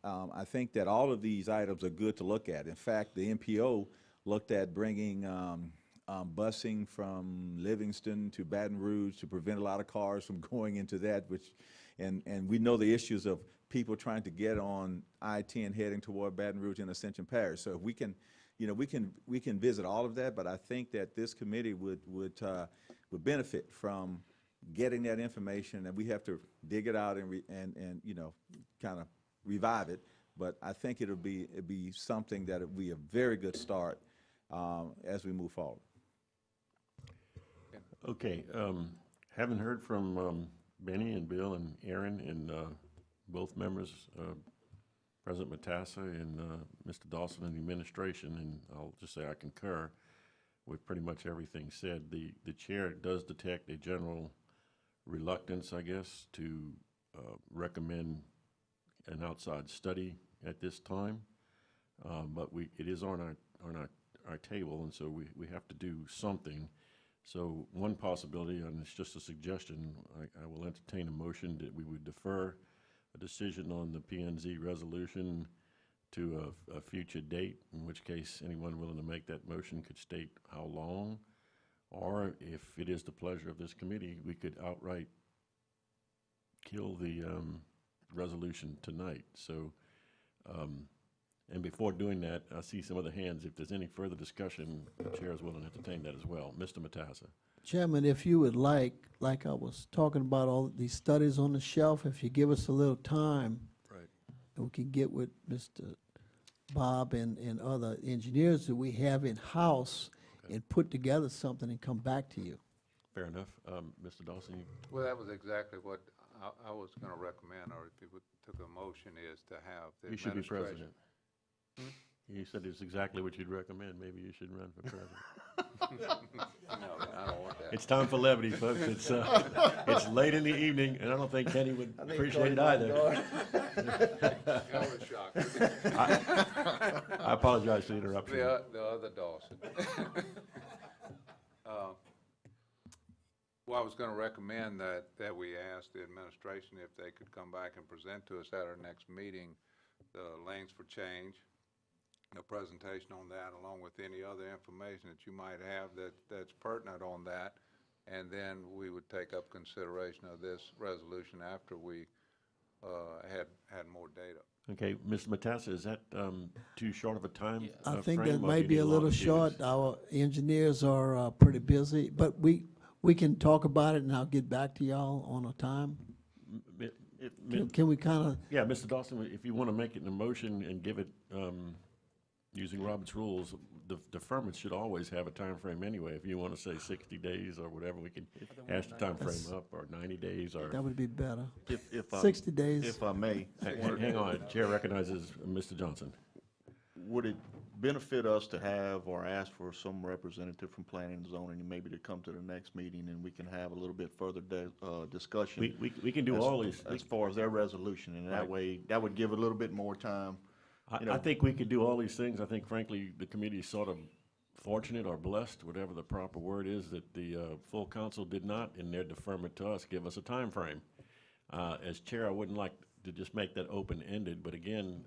I think that all of these items are good to look at. In fact, the MPO looked at bringing busing from Livingston to Baton Rouge to prevent a lot of cars from going into that, and we know the issues of people trying to get on I-10 heading toward Baton Rouge and Ascension Parish. So if we can, we can visit all of that, but I think that this committee would benefit from getting that information, and we have to dig it out and kind of revive it. But I think it'd be something that would be a very good start as we move forward. Okay, having heard from Benny and Bill and Aaron and both members, President Matassa and Mr. Dawson and the administration, and I'll just say I concur with pretty much everything said. The chair does detect a general reluctance, I guess, to recommend an outside study at this time, but it is on our table, and so we have to do something. So one possibility, and it's just a suggestion, I will entertain a motion that we would defer a decision on the P&Z resolution to a future date, in which case anyone willing to make that motion could state how long, or if it is the pleasure of this committee, we could outright kill the resolution tonight. So, and before doing that, I see some other hands. If there's any further discussion, the chair is willing to entertain that as well. Mr. Matassa. Chairman, if you would like I was talking about all these studies on the shelf, if you give us a little time, Right. we can get with Mr. Bob and other engineers that we have in-house and put together something and come back to you. Fair enough. Mr. Dawson, Well, that was exactly what I was going to recommend, or if you took a motion, is to have the you should be administration. president. You said it's exactly what you'd recommend. Maybe you should run for president. No, I don't want that. It's time for levity, folks. It's late in the evening, and I don't think Kenny would appreciate it either. I was shocked. I apologize for the interruption. The other Dawson. Well, I was going to recommend that we ask the administration if they could come back and present to us at our next meeting the Lanes for Change, a presentation on that, along with any other information that you might have that's pertinent on that, and then we would take up consideration of this resolution after we had more data. Okay, Mr. Matassa, is that too short of a time? I think frame, that or do might you be need a little longer short. to Our engineers are pretty busy, but we can talk about it, and I'll get back to y'all on a time. Can we kind of? Yeah, Mr. Dawson, if you want to make it in a motion and give it using Robert's rules, the deferment should always have a time frame anyway. If you want to say 60 days or whatever, we can ask the time frame up, or 90 days, or. That would be better. If 60 days. If I may, Hang on, Chair recognizes Mr. Johnson. would it benefit us to have or ask for some representative from planning and zoning and maybe to come to the next meeting and we can have a little bit further discussion? We can do all these. As far as their resolution, and that Right. way, that would give a little bit more time. You know. I think we could do all these things. I think frankly, the committee is sort of fortunate or blessed, whatever the proper word is, that the full council did not, in their deferment to us, give us a time frame. As chair, I wouldn't like to just make that open-ended, but again,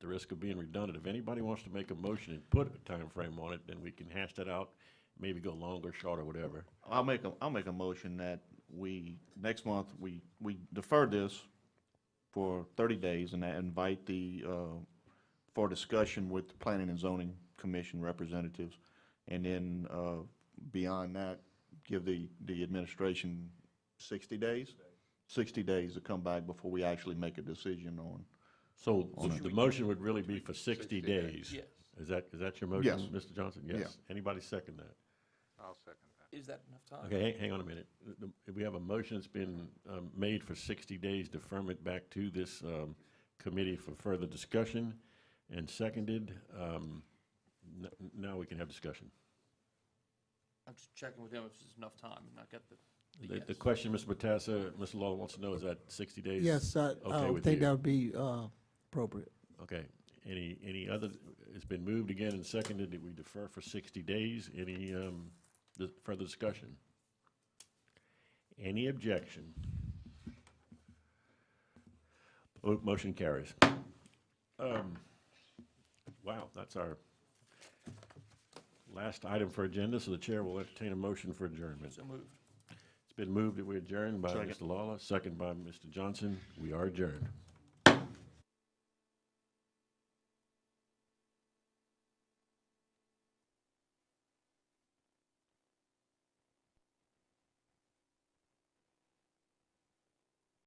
the risk of being redundant, if anybody wants to make a motion and put a time frame on it, then we can hash that out, maybe go longer, shorter, whatever. I'll make a motion that next month, we defer this for 30 days and invite for discussion with the Planning and Zoning Commission representatives. And then, beyond that, give the administration 60 days? 60 days to come back before we actually make a decision on. So the motion would really be for 60 days? Yes. Is that your motion, Yes. Mr. Johnson? Yeah. Yes. Anybody second that? I'll second that. Is that enough time? Okay, hang on a minute. We have a motion that's been made for 60 days deferment back to this committee for further discussion, and seconded. Now we can have discussion. I'm just checking with them if there's enough time, and I got the The yes. question, Mr. Batassa, Mr. Lawler wants to know, is that 60 days? Yes, I Okay would with think you? that would be appropriate. Okay. Any other, it's been moved again and seconded that we defer for 60 days. Any further discussion? Any objection? Motion carries. Wow, that's our last item for agenda, so the chair will entertain a motion for adjournment. So moved. It's been moved that we adjourn by Second. Mr. Lawler, second by Mr. Johnson. We are adjourned.